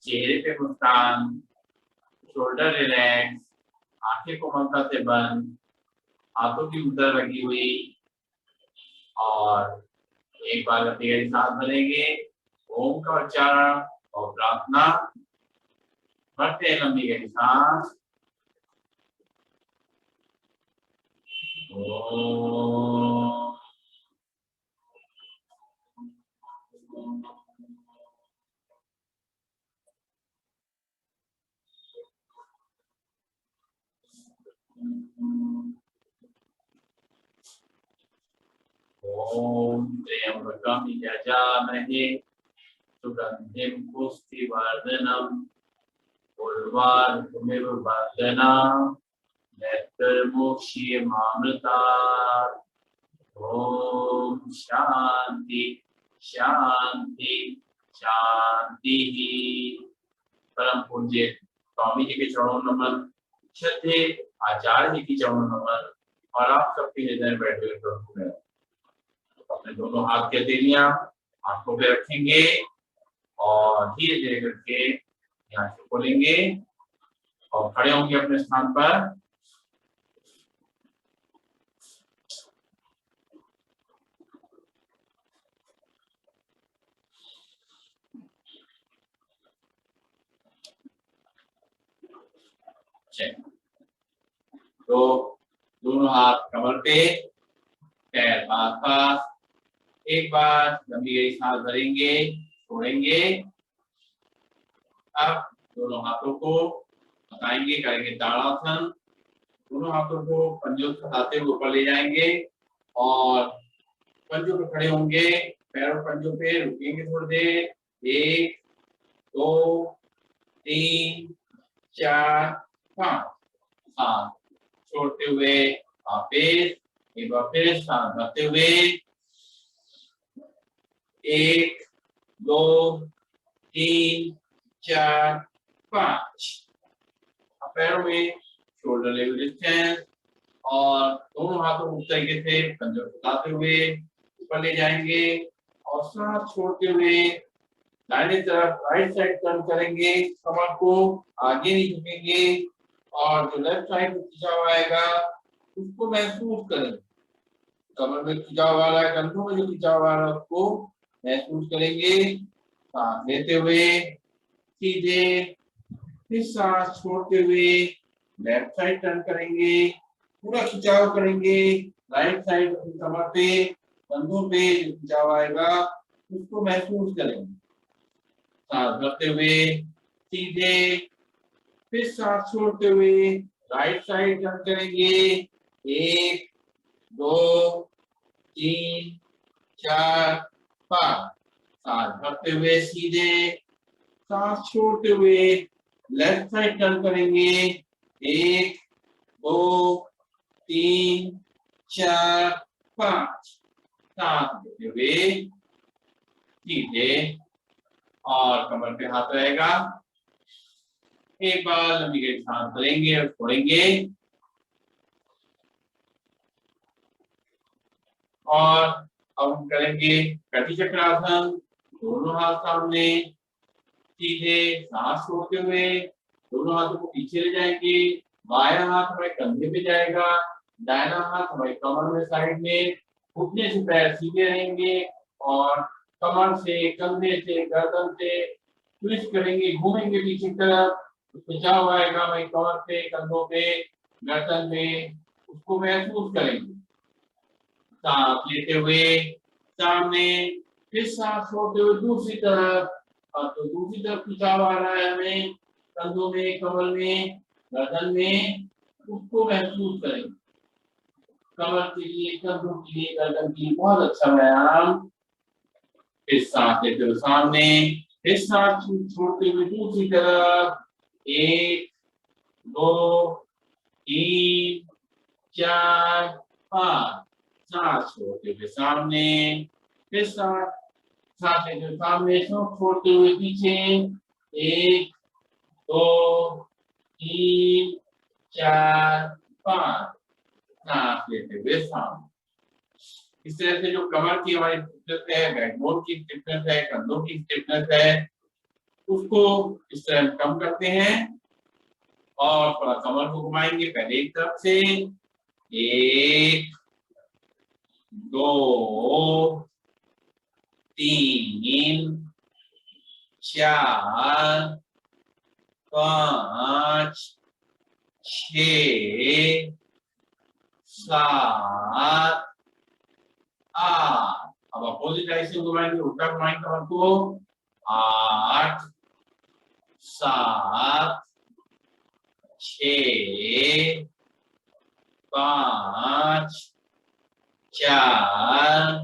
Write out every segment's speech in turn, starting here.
चेहरे पे मुस्कान, shoulder relax, आंखें कोमलता से बंद, हाथों की मुद्रा लगी हुई। और एक बार लंबी गहरी सांस भरेंगे, ओम का उच्चारण और प्रार्थना। भरते हैं लंबी गहरी सांस। ओम। ओम त्र्यंबकं यजामहे सुगंधिं पुष्टिवर्धनम् उर्वारुकमिव बन्धनान् नेत्रमोक्ष्यमामृतात्। ओम शांति शांति शांति। परम पूज्य स्वामी जी के चरणों नमन, श्रद्धेय आचार्य जी की चरणों नमन और आप सबके हृदय में बैठे हुए प्रभु में अपने दोनों हाथ की हथेलियां आंखों पे रखेंगे और धीरे धीरे करके यहाँ से खोलेंगे और खड़े होंगे अपने स्थान पर। तो दोनों हाथ कमर पे, पैर पास पास। एक बार लंबी गहरी सांस भरेंगे, छोड़ेंगे। अब दोनों हाथों को हटाएंगे, करेंगे ताड़ासन। दोनों हाथों को पंजों से हटाते हुए ऊपर ले जाएंगे और पंजों पे खड़े होंगे, पैरों पंजों पे रुकेंगे थोड़ी देर। 1 2 3 4 5 7। छोड़ते हुए वापिस, एक बार फिर सांस भरते हुए 1 2 3 4 5। पैरों में शोल्डर लेवल डिस्टेंस और दोनों हाथों को तरीके से पंजों को उठाते हुए ऊपर ले जाएंगे और सांस छोड़ते हुए दाहिनी तरफ राइट साइड टर्न करेंगे। कमर को आगे नहीं झुकेंगे और जो लेफ्ट साइड में खिंचाव आएगा उसको महसूस करेंगे। कमर में खिंचाव आ रहा है, कंधों में जो खिंचाव आ रहा है उसको महसूस करेंगे। सांस लेते हुए सीधे, फिर सांस छोड़ते हुए लेफ्ट साइड टर्न करेंगे, पूरा खिंचाव करेंगे राइट साइड कमर पे, कंधों पे जो खिंचाव आएगा उसको महसूस करेंगे। सांस भरते हुए सीधे, फिर सांस छोड़ते हुए राइट साइड टर्न करेंगे। 1 2 3 4 5। सांस भरते हुए सीधे, सांस छोड़ते हुए लेफ्ट साइड टर्न करेंगे। 1 2 3 4 5। सांस लेते हुए सीधे और कमर पे हाथ रहेगा। एक बार लंबी गहरी सांस भरेंगे और छोड़ेंगे और अब हम करेंगे कटी चक्रासन। दोनों हाथ सामने, सीधे सांस छोड़ते हुए दोनों हाथों को पीछे ले जाएंगे। बायां हाथ हमारे कंधे पे जाएगा, दाहिना हाथ हमारे कमर में साइड में। घुटने से पैर सीधे रहेंगे और कमर से, कंधे से, गर्दन से ट्विस्ट करेंगे, घूमेंगे पीछे की तरफ। खिंचाव आएगा हमारी कमर पे, कंधों पे, गर्दन में, उसको महसूस करेंगे। सांस लेते हुए सामने, फिर सांस छोड़ते हुए दूसरी तरफ। तो दूसरी तरफ खिंचाव आ रहा है हमें कंधों में, कमर में, गर्दन में, उसको महसूस करेंगे। कमर के लिए, कंधों के लिए, गर्दन के लिए बहुत अच्छा व्यायाम। फिर सांस लेते हुए सामने, फिर सांस छोड़ते हुए दूसरी तरफ। 1 2 3 4 5। सांस छोड़ते हुए सामने, फिर सांस लेते हुए सामने, छोड़ते हुए पीछे। 1 2 3 4 5। सांस लेते हुए सामने। इस तरह से जो कमर की हमारी स्टिफनेस है, बैकबोन की स्टिफनेस है, कंधों की स्टिफनेस है, उसको इस तरह कम करते हैं और थोड़ा कमर को घुमाएंगे। पहले एक तरफ से 1 2 3 4 5 6 7 8। अब अपोजिट डायरेक्शन घुमाएंगे, उल्टा घुमाएंगे कमर को। 8 7 6 5 4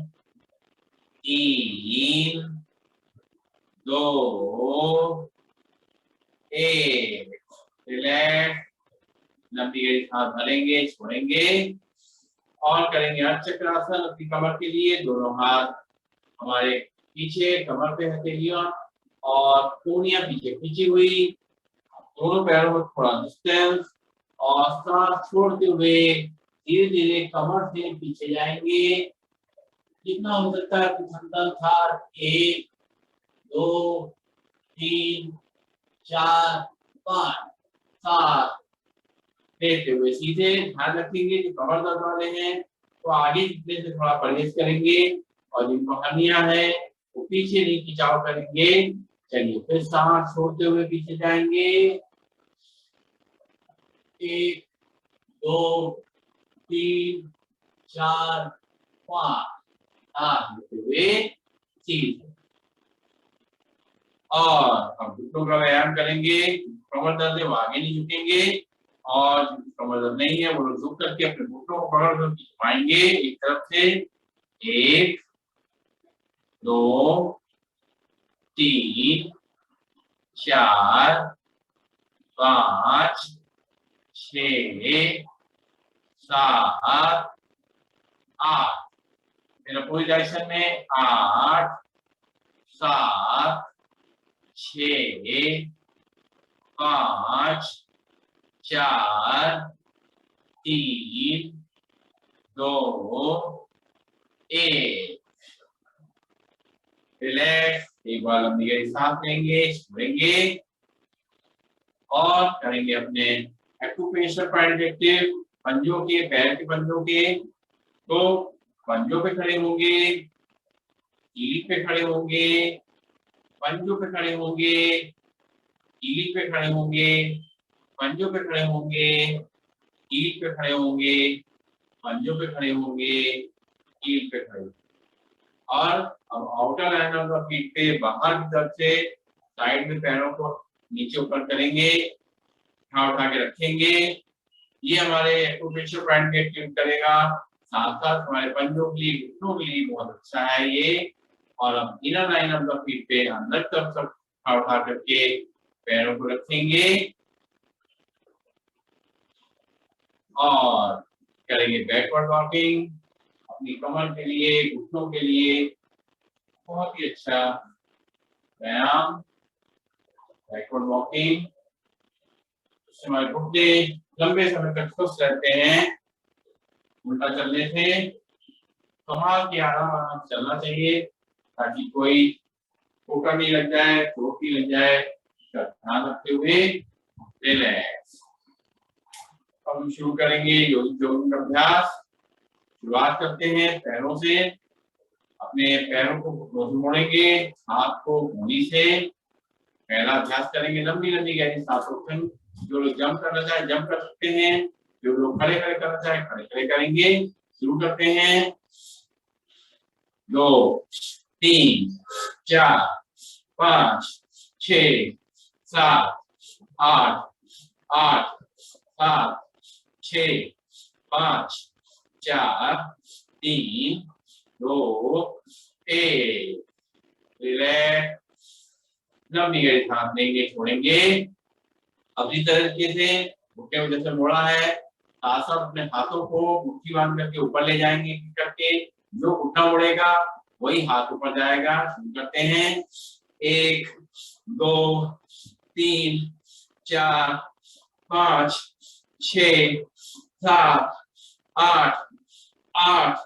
3 2 1। रिलैक्स, लंबी गहरी सांस भरेंगे, छोड़ेंगे और करेंगे अर्ध चक्रासन। अपनी कमर के लिए दोनों हाथ हमारे पीछे कमर पे हथेलियां और कोहनियां पीछे खींची हुई, दोनों पैरों में थोड़ा डिस्टेंस और सांस छोड़ते हुए धीरे धीरे कमर से पीछे जाएंगे। जितना हो सकता है कुछ था। 1 2 3 4 5 7। लेते हुए सीधे ध्यान रखेंगे जो कमर दर्द वाले हैं तो आगे झुकने से थोड़ा परहेज करेंगे और जिनको हर्निया है वो पीछे नहीं खिंचाव करेंगे। चलिए फिर सांस छोड़ते हुए पीछे जाएंगे। 1 2 3 4 5 7 लेते हुए सीधे। और हम घुटनों का व्यायाम करेंगे। कमर दर्द है वो आगे नहीं झुकेंगे और कमर दर्द नहीं है वो लोग झुक करके अपने घुटनों को पकड़ कर घुमाएंगे एक तरफ से। 1 2 3 4 5 6 7 8। मेरा पूरी डायरेक्शन में 8 7 6 5 4 3 2 1। रिलैक्स, एक बार लंबी गहरी सांस लेंगे, छोड़ेंगे और करेंगे अपने एक्यूप्रेशर प्राइडिक्टिव पंजों के, पैर के पंजों के। तो पंजों पे खड़े होंगे, कीली पे खड़े होंगे, पंजों पे खड़े होंगे, कीली पे खड़े होंगे, पंजों पे खड़े होंगे, कील पे खड़े होंगे, पंजों पे खड़े होंगे, कील पे खड़े होंगे। और अब outer line of the feet पे बाहर की तरफ से साइड में पैरों को नीचे ऊपर करेंगे, उठा के रखेंगे। ये हमारे एक्यूप्रेशर प्राइडिक्टिव करेगा, साथ साथ हमारे पंजों के लिए, घुटनों के लिए बहुत अच्छा है ये। और अब inner line of the feet पे अंदर तरफ सब उठा करके पैरों को रखेंगे और करेंगे बैकवर्ड वॉकिंग। अपनी कमर के लिए, घुटनों के लिए बहुत ही अच्छा व्यायाम बैकवर्ड वॉकिंग। इससे हमारे घुटने लंबे समय तक स्वस्थ रहते हैं। उल्टा चलने से कमाल की आराम चलना चाहिए ताकि कोई ठोकर नहीं लग जाए, चोट नहीं लग जाए। ध्यान रखते हुए रिलैक्स। अब हम शुरू करेंगे योगिक का अभ्यास। शुरुआत करते हैं पैरों से। अपने पैरों को मोड़ेंगे, हाथ को घुंडी से। पहला अभ्यास करेंगे लंबी लंबी गहरी सांसों। जो लोग जंप करना चाहे जंप कर सकते हैं, जो लोग खड़े खड़े करना चाहे खड़े खड़े करेंगे। शुरू करते हैं। 2 3 4 5 6 7 8 8 7 6 5 4 3 2 1। रिलैक्स, लंबी गहरी सांस लेंगे, छोड़ेंगे। अब इसी तरीके से घुटने को जैसे मोड़ा है, साथ साथ अपने हाथों को मुट्ठी बांध करके ऊपर ले जाएंगे करके। जो घुटना मुड़ेगा वही हाथ ऊपर जाएगा। शुरू करते हैं। 1 2 3 4 5 6 7 8 8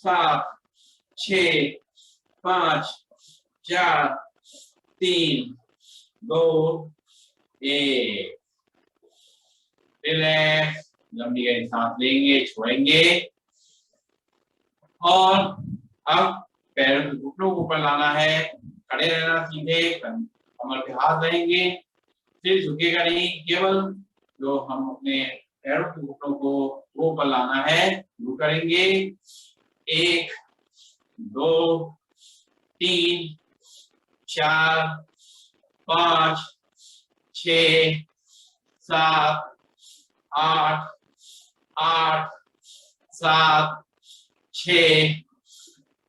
7 6 5 4 3 दो, एक, रिलैक्स, लंबी गहरी सांस लेंगे, छोड़ेंगे और अब पैरों के घुटनों को ऊपर लाना है, खड़े रहना सीधे, कमर पे हाथ रहेंगे, सिर झुकेगा नहीं, केवल जो हम अपने पैरों के घुटनों को वो ऊपर लाना है, शुरू करेंगे। एक, दो, तीन, चार, पाँच, छः, सात, आठ, आठ, सात, छः,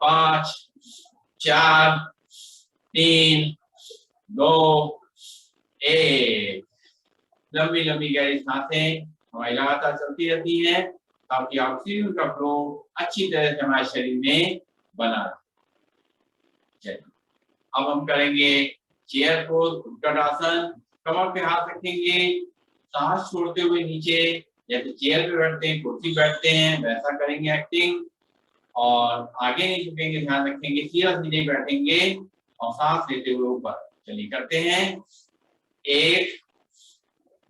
पाँच, चार, तीन, दो, एक। लंबी लंबी गहरी सांसें हमारी लगातार चलती रहती हैं ताकि ऑक्सीजन का फ्लो अच्छी तरह से हमारे शरीर में बना रहे। अब हम करेंगे चेयर पोज, उत्कट आसन। कमर पे हाथ रखेंगे, सांस छोड़ते हुए नीचे, जैसे चेयर पे बैठते हैं, कुर्सी बैठते हैं, वैसा करेंगे एक्टिंग। और आगे नहीं झुकेंगे, ध्यान रखेंगे, सीधा सीधे बैठेंगे और सांस लेते हुए ऊपर। चलिए करते हैं। एक,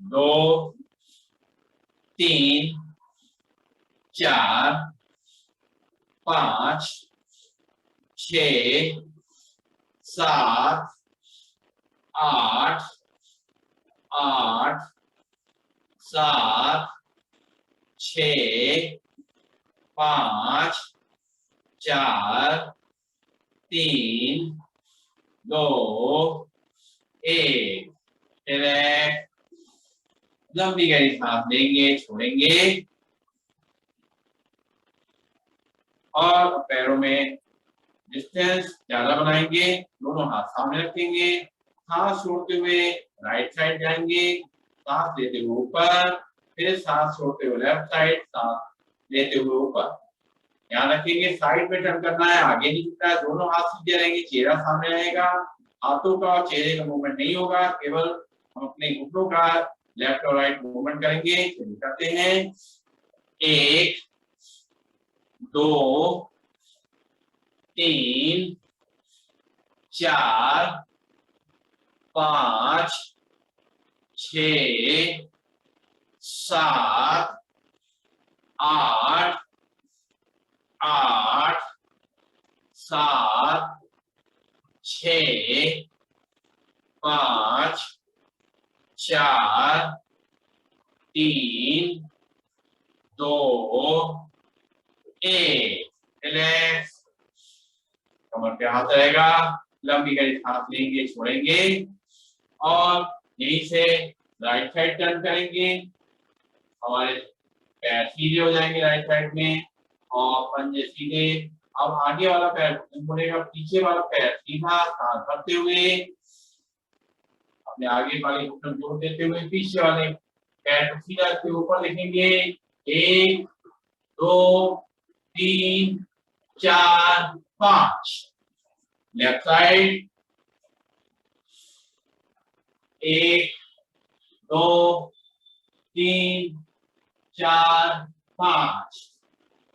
दो, तीन, चार, पाँच, छः, सात, आठ, आठ, सात, छः, पाँच, चार, तीन, दो, एक। रिलैक्स, लंबी गहरी सांस लेंगे, छोड़ेंगे और पैरों में डिस्टेंस ज्यादा बनाएंगे, दोनों हाथ सामने रखेंगे, सांस छोड़ते हुए राइट साइड जाएंगे, सांस लेते हुए ऊपर, फिर सांस छोड़ते हुए लेफ्ट साइड, सांस लेते हुए ऊपर। ध्यान रखेंगे साइड में टर्न करना है, आगे नहीं झुकना है, दोनों हाथ सीधे रहेंगे, चेहरा सामने रहेगा, हाथों का और चेहरे का मूवमेंट नहीं होगा, केवल हम अपने घुटनों का लेफ्ट और राइट मूवमेंट करेंगे। चलिए करते हैं। एक, दो, तीन, चार, पाँच, छः, सात, आठ, आठ, सात, छः, पाँच, चार, तीन, दो, एक। रिलैक्स, कमर पे हाथ रहेगा, लंबी गहरी सांस लेंगे, छोड़ेंगे और यहीं से राइट साइड टर्न करेंगे, हमारे पैर सीधे हो जाएंगे राइट साइड में और पंजे सीधे। अब आगे वाला पैर मुड़ेगा, पीछे वाला पैर सीधा, सांस भरते हुए अपने आगे वाले घुटने जोड़ देते हुए पीछे वाले पैर को सीधा के ऊपर लिखेंगे। एक, दो, तीन, चार, पाँच। लेफ्ट साइड, एक, दो, तीन, चार, पाँच।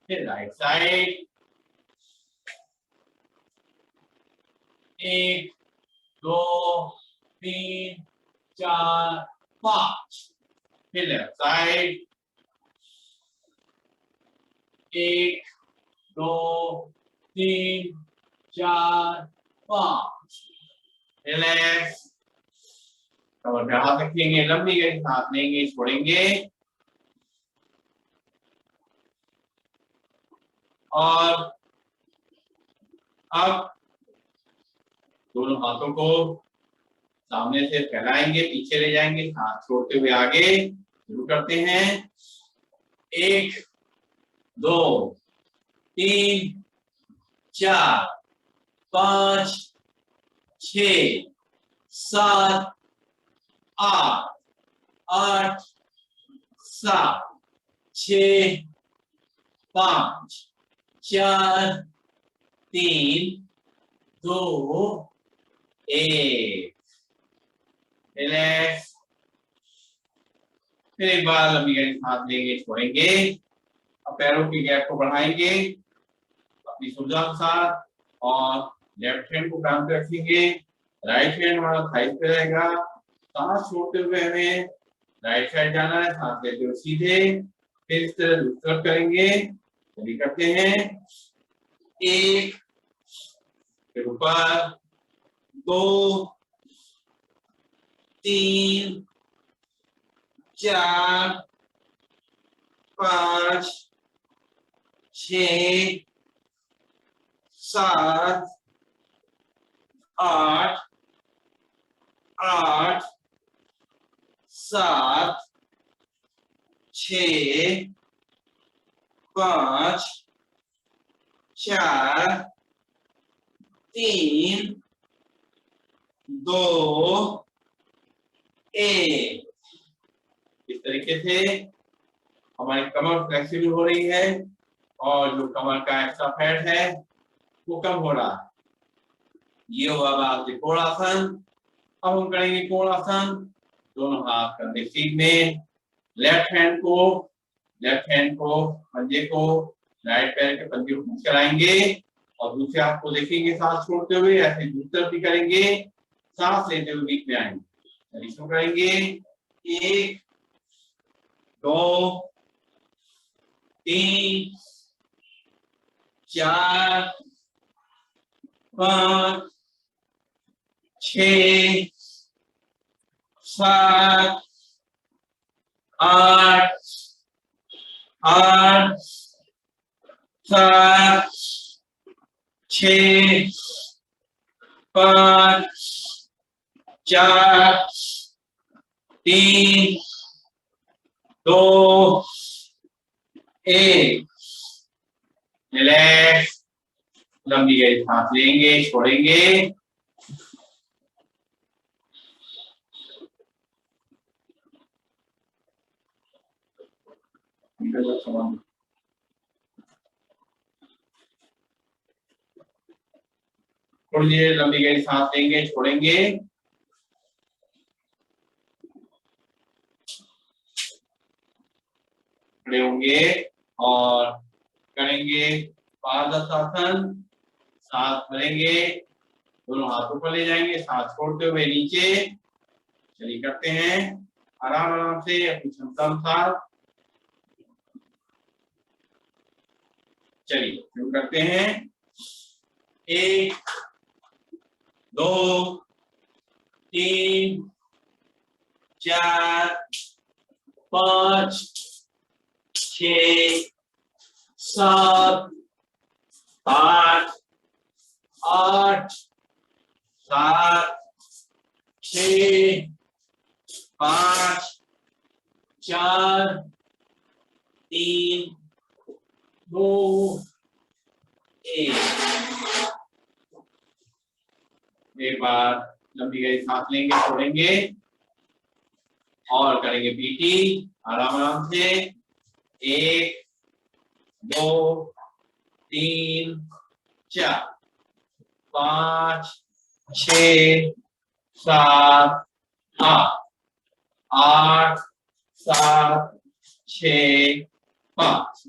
फिर राइट साइड, एक, दो, तीन, चार, पाँच। फिर लेफ्ट साइड, एक, दो, तीन, चार, पाँच। रिलैक्स, कमर पे हाथ रखेंगे, लंबी गहरी सांस लेंगे, छोड़ेंगे और अब दोनों हाथों को सामने से फैलाएंगे, पीछे ले जाएंगे, सांस छोड़ते हुए आगे शुरू करते हैं। एक, दो, तीन, चार, पाँच, छः, सात, आठ, आठ, सात, छः, पाँच, चार, तीन, दो, एक। रिलैक्स, फिर एक बार लंबी गहरी सांस लेंगे, छोड़ेंगे। अब पैरों की गैप को बढ़ाएंगे अपनी सुविधा अनुसार और लेफ्ट हैंड को कान पे रखेंगे राइट हैंड हमारा साइड पे रहेगा। सांस छोड़ते हुए हमें राइट साइड जाना है, सांस लेते हुए सीधे, फिर इस तरह दूसरी तरफ करेंगे। चलिए करते हैं। एक, फिर ऊपर, 2, 3, 4, 5, 6, 7, 8, 8, 7, 6, 5, 4, 3, 2, 1। इस तरीके से हमारी कमर फ्लेक्सिबल हो रही है और जो कमर का एक्स्ट्रा फैट है वो कम हो रहा है। ये हुआ बात त्रिकोणासन। अब हम करेंगे कोणासन। दोनों हाथ कंधे सीधे, लेफ्ट हैंड को पंजे को राइट पैर के पंजे को चलाएंगे और दूसरे हाथ को देखेंगे सांस छोड़ते हुए, ऐसे दूसरी तरफ भी करेंगे, सांस लेते हुए बीच में आएंगे। इसको करेंगे। 1, 2, 3, 4, 5, 6, 7, 8, 8, 7, 6, 5, 4, 3, 2, 1। रिलैक्स। लंबी गहरी सांस लेंगे, छोड़ेंगे। थोड़ी देर लंबी गहरी सांस लेंगे, छोड़ेंगे। खड़े होंगे और करेंगे पादहस्तासन। सांस भरेंगे, दोनों हाथों पर ले जाएंगे, सांस छोड़ते हुए नीचे। चलिए करते हैं आराम आराम से अपनी क्षमता अनुसार। चलिए शुरू करते हैं। 1, 2, 3, 4, 5, 6, 7, 8, 8, 7, 6, 5, 4, 3, 2, 1। एक बार लंबी गहरी सांस लेंगे, छोड़ेंगे और करेंगे पीटी आराम आराम से। 1, 2, 3, 4, 5, 6, 7, 8, 8, 7, 6, 5,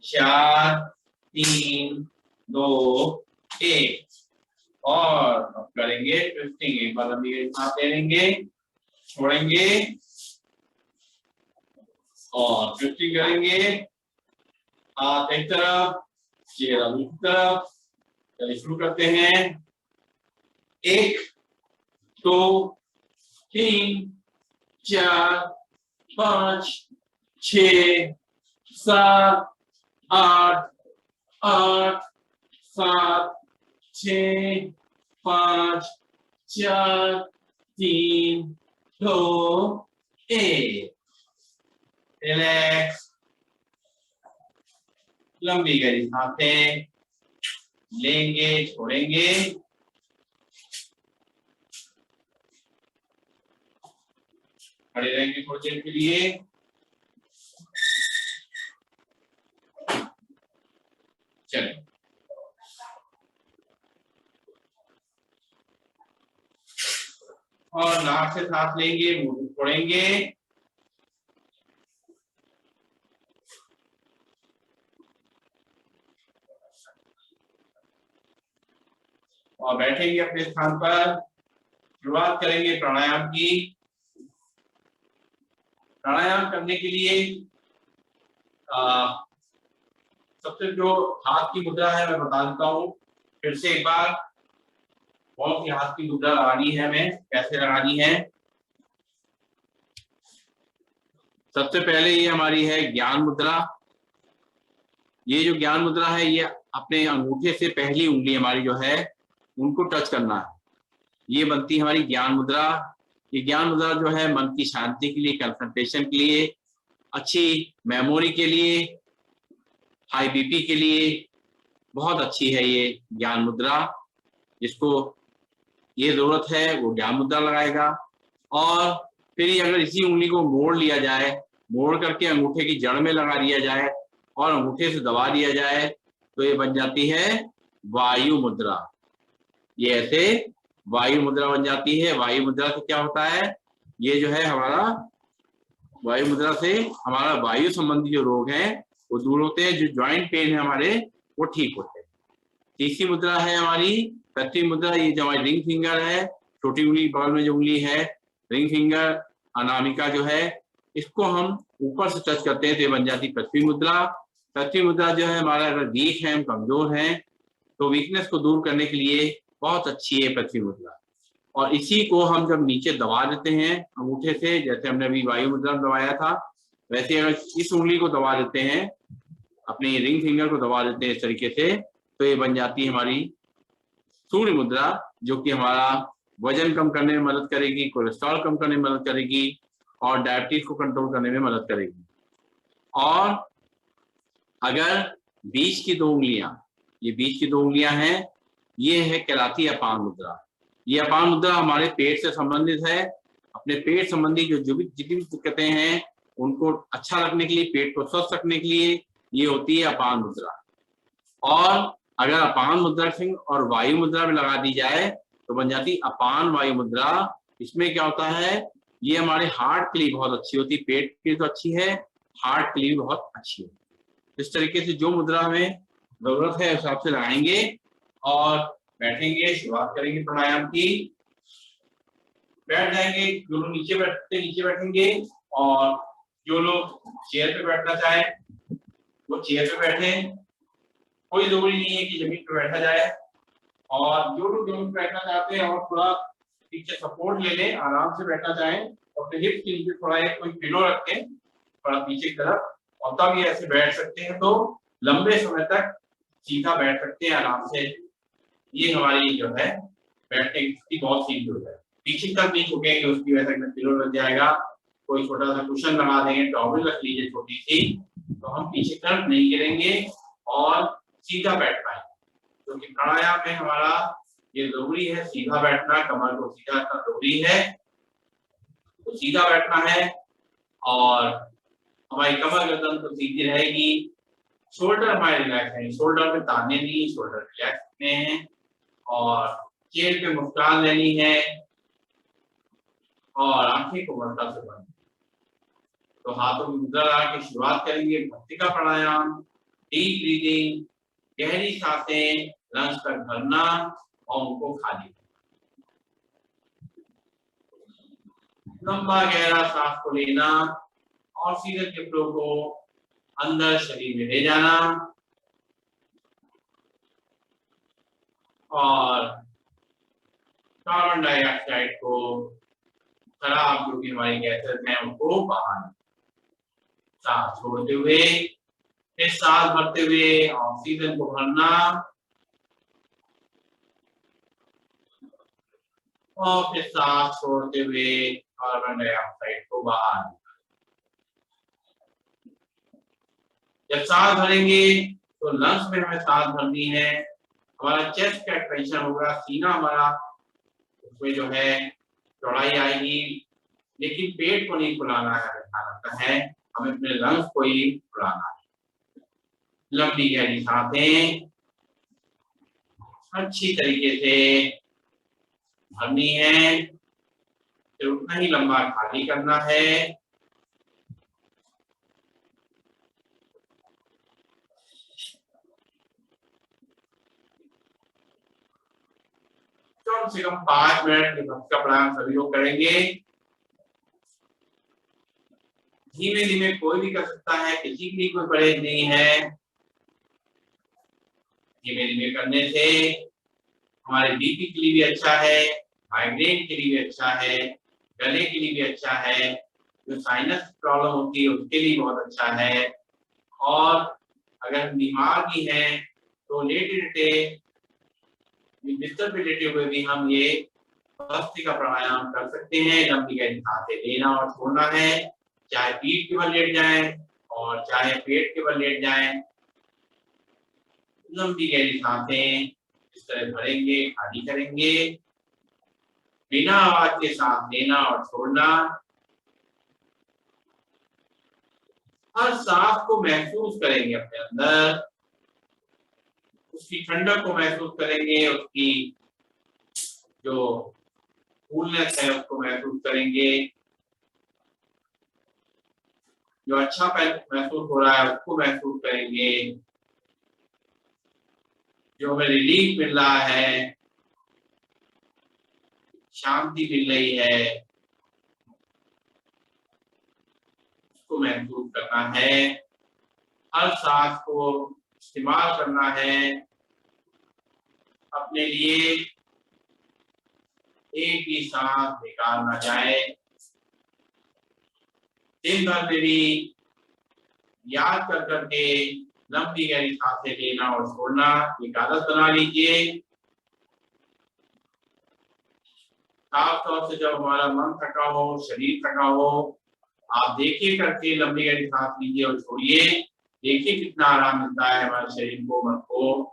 4, 3, 2, 1। और अब करेंगे ट्विस्टिंग। एक बार लंबी गहरी सांस ले लेंगे, छोड़ेंगे और ट्विस्टिंग करेंगे। हाथ एक तरफ, चेहरा दूसरी तरफ। चलिए शुरू करते हैं। 1, 2, 3, 4, 5, 6, 7, 8, 8, 7, 6, 5, 4, 3, 2, 1। रिलैक्स। लंबी गहरी सांसें लेंगे, छोड़ेंगे। खड़े रहेंगे थोड़ी देर के लिए। चलें। और नाक से सांस लेंगे, मुंह से छोड़ेंगे। और बैठेंगे अपने स्थान पर। शुरुआत करेंगे प्राणायाम की। प्राणायाम करने के लिए सबसे जो हाथ की मुद्रा है मैं बता देता हूँ फिर से एक बार। कौन सी हाथ की मुद्रा लगानी है, हमें कैसे लगानी है। सबसे पहले ये हमारी है ज्ञान मुद्रा। ये जो ज्ञान मुद्रा है ये अपने अंगूठे से पहली उंगली हमारी जो है उनको टच करना है, ये बनती है हमारी ज्ञान मुद्रा। ये ज्ञान मुद्रा जो है मन की शांति के लिए, कंसंट्रेशन के लिए, अच्छी मेमोरी के लिए, हाई बीपी के लिए बहुत अच्छी है ये ज्ञान मुद्रा। जिसको ये जरूरत है वो ज्ञान मुद्रा लगाएगा। और फिर अगर इसी उंगली को मोड़ लिया जाए, मोड़ करके अंगूठे की जड़ में लगा दिया जाए और अंगूठे से दबा दिया जाए तो ये बन जाती है वायु मुद्रा। ये ऐसे वायु मुद्रा बन जाती है। वायु मुद्रा से क्या होता है, ये जो है हमारा वायु मुद्रा से हमारा वायु संबंधी जो रोग हैं वो दूर होते हैं, जो ज्वाइंट पेन है हमारे वो ठीक होते हैं। तीसरी मुद्रा है हमारी पृथ्वी मुद्रा। ये जो हमारी रिंग फिंगर है, छोटी उंगली बगल में जो उंगली है रिंग फिंगर, अनामिका जो है, इसको हम ऊपर से टच करते हैं तो ये बन जाती पृथ्वी मुद्रा। पृथ्वी मुद्रा जो है हमारा अगर वीक है, हम कमजोर हैं, तो वीकनेस को दूर करने के लिए बहुत अच्छी है पृथ्वी मुद्रा। और इसी को हम जब नीचे दबा देते हैं अंगूठे से, जैसे हमने अभी वायु मुद्रा में दबाया था, वैसे अगर इस उंगली को दबा देते हैं, अपनी रिंग फिंगर को दबा देते हैं इस तरीके से, तो ये बन जाती है हमारी सूर्य मुद्रा, जो कि हमारा वजन कम करने में मदद करेगी, कोलेस्ट्रॉल कम करने में मदद करेगी और डायबिटीज को कंट्रोल करने में मदद करेगी। और अगर बीच की दो उंगलियां, ये बीच की दो उंगलियां हैं, ये है कहलाती है अपान मुद्रा। ये अपान मुद्रा हमारे पेट से संबंधित है। अपने पेट संबंधी जो भी जितनी भी दिक्कतें हैं उनको अच्छा रखने के लिए, पेट को स्वस्थ रखने के लिए ये होती है अपान मुद्रा। और अगर अपान मुद्रा सिंह और वायु मुद्रा में लगा दी जाए तो बन जाती अपान वायु मुद्रा। इसमें क्या होता है, ये हमारे हार्ट के लिए बहुत अच्छी होती है, पेट के लिए तो अच्छी है, हार्ट के लिए बहुत अच्छी है। इस तरीके से जो मुद्रा हमें जरूरत है उस हिसाब से लगाएंगे और बैठेंगे, शुरुआत करेंगे प्राणायाम की। बैठ जाएंगे, जो लोग नीचे बैठते नीचे बैठेंगे और जो लोग चेयर पे बैठना चाहे वो चेयर पे बैठे। कोई जरूरी नहीं है कि जमीन पे बैठा जाए। और जो लोग जमीन पे बैठना चाहते हैं और थोड़ा पीछे सपोर्ट ले लें, आराम से बैठना चाहें और अपने हिप्स के नीचे थोड़ा एक कोई पिलो रखें थोड़ा पीछे की तरफ, और तब ये ऐसे बैठ सकते हैं तो लंबे समय तक सीधा बैठ सकते हैं आराम से। ये हमारी जो है बैठने की बहुत सीधी हो जाए। पीछे तक नहीं झुकेंगे, उसकी वजह से पिलो लग जाएगा। कोई छोटा सा कुशन लगा देंगे, टॉवल रख लीजिए छोटी सी, तो हम पीछे तरफ नहीं गिरेंगे और सीधा बैठ पाएंगे। क्योंकि प्राणायाम में हमारा ये जरूरी है सीधा बैठना, कमर को सीधा रखना जरूरी है, तो सीधा बैठना है। और हमारी कमर गर्दन तो सीधी रहेगी, शोल्डर हमारे रिलैक्स है, शोल्डर पे ताने नहीं, शोल्डर रिलैक्स रखने हैं और चेहरे पे मुस्कान लेनी है और आंखें को बंद से बंद। तो हाथों में मुद्रा लगा के शुरुआत करेंगे भस्त्रिका प्राणायाम। डीप ब्रीदिंग, गहरी सांसें लंग्स तक भरना और उनको खाली। लंबा गहरा सांस को लेना और सीधे फेफड़ों को अंदर शरीर में ले जाना और कार्बन डाइऑक्साइड को, खराब जो कि हमारी गैसेस हैं उनको बाहर। सांस छोड़ते हुए फिर सांस भरते हुए ऑक्सीजन को भरना और फिर सांस छोड़ते हुए कार्बन डाइऑक्साइड को बाहर। जब सांस भरेंगे तो लंग्स में हमें सांस भरनी है, हमारा चेस्ट का एक्सपेंशन होगा, सीना हमारा उसमें जो है चौड़ाई आएगी, लेकिन पेट को नहीं फुलाना है, ध्यान रखना है हमें अपने लंग्स को ही फुलाना है। लंबी गहरी सांसें अच्छी तरीके से भरनी है, फिर उतना ही लंबा खाली करना है। कम से कम 5 मिनट का प्राणायाम सभी लोग करेंगे। धीमे धीमे कोई भी कर सकता है, किसी के लिए कोई परहेज नहीं है। धीमे धीमे करने से हमारे बीपी के लिए भी अच्छा है, माइग्रेन के लिए भी अच्छा है, गले के लिए भी अच्छा है, जो साइनस प्रॉब्लम होती है उसके लिए बहुत अच्छा है। और अगर हम बीमार भी हैं तो लेटे लेटे बिस्तर पे लेटे हुए भी हम ये भस्त्रिका प्राणायाम कर सकते हैं। लंबी गहरी सांसें लेना और छोड़ना है, चाहे पीठ के बल लेट जाएं और चाहे पेट के बल लेट जाएं। लंबी गहरी सांसें इस तरह भरेंगे, खाली करेंगे, बिना आवाज के सांस लेना और छोड़ना। हर सांस को महसूस करेंगे अपने अंदर, उसकी ठंडक को महसूस करेंगे, उसकी जो कूलनेस है उसको महसूस करेंगे, जो अच्छा महसूस हो रहा है उसको महसूस करेंगे, जो हमें रिलीफ मिल रहा है, शांति मिल रही है, उसको महसूस करना है। हर सांस को इस्तेमाल करना है अपने लिए, एक भी सांस बेकार ना जाए। दिन भर में भी याद कर करके लंबी गहरी सांसें लेना और छोड़ना एक आदत बना लीजिए। खास तौर से जब हमारा मन थका हो, शरीर थका हो, आप देखिए करके लंबी गहरी सांस लीजिए और छोड़िए, देखिए कितना आराम मिलता है हमारे शरीर को, मन को।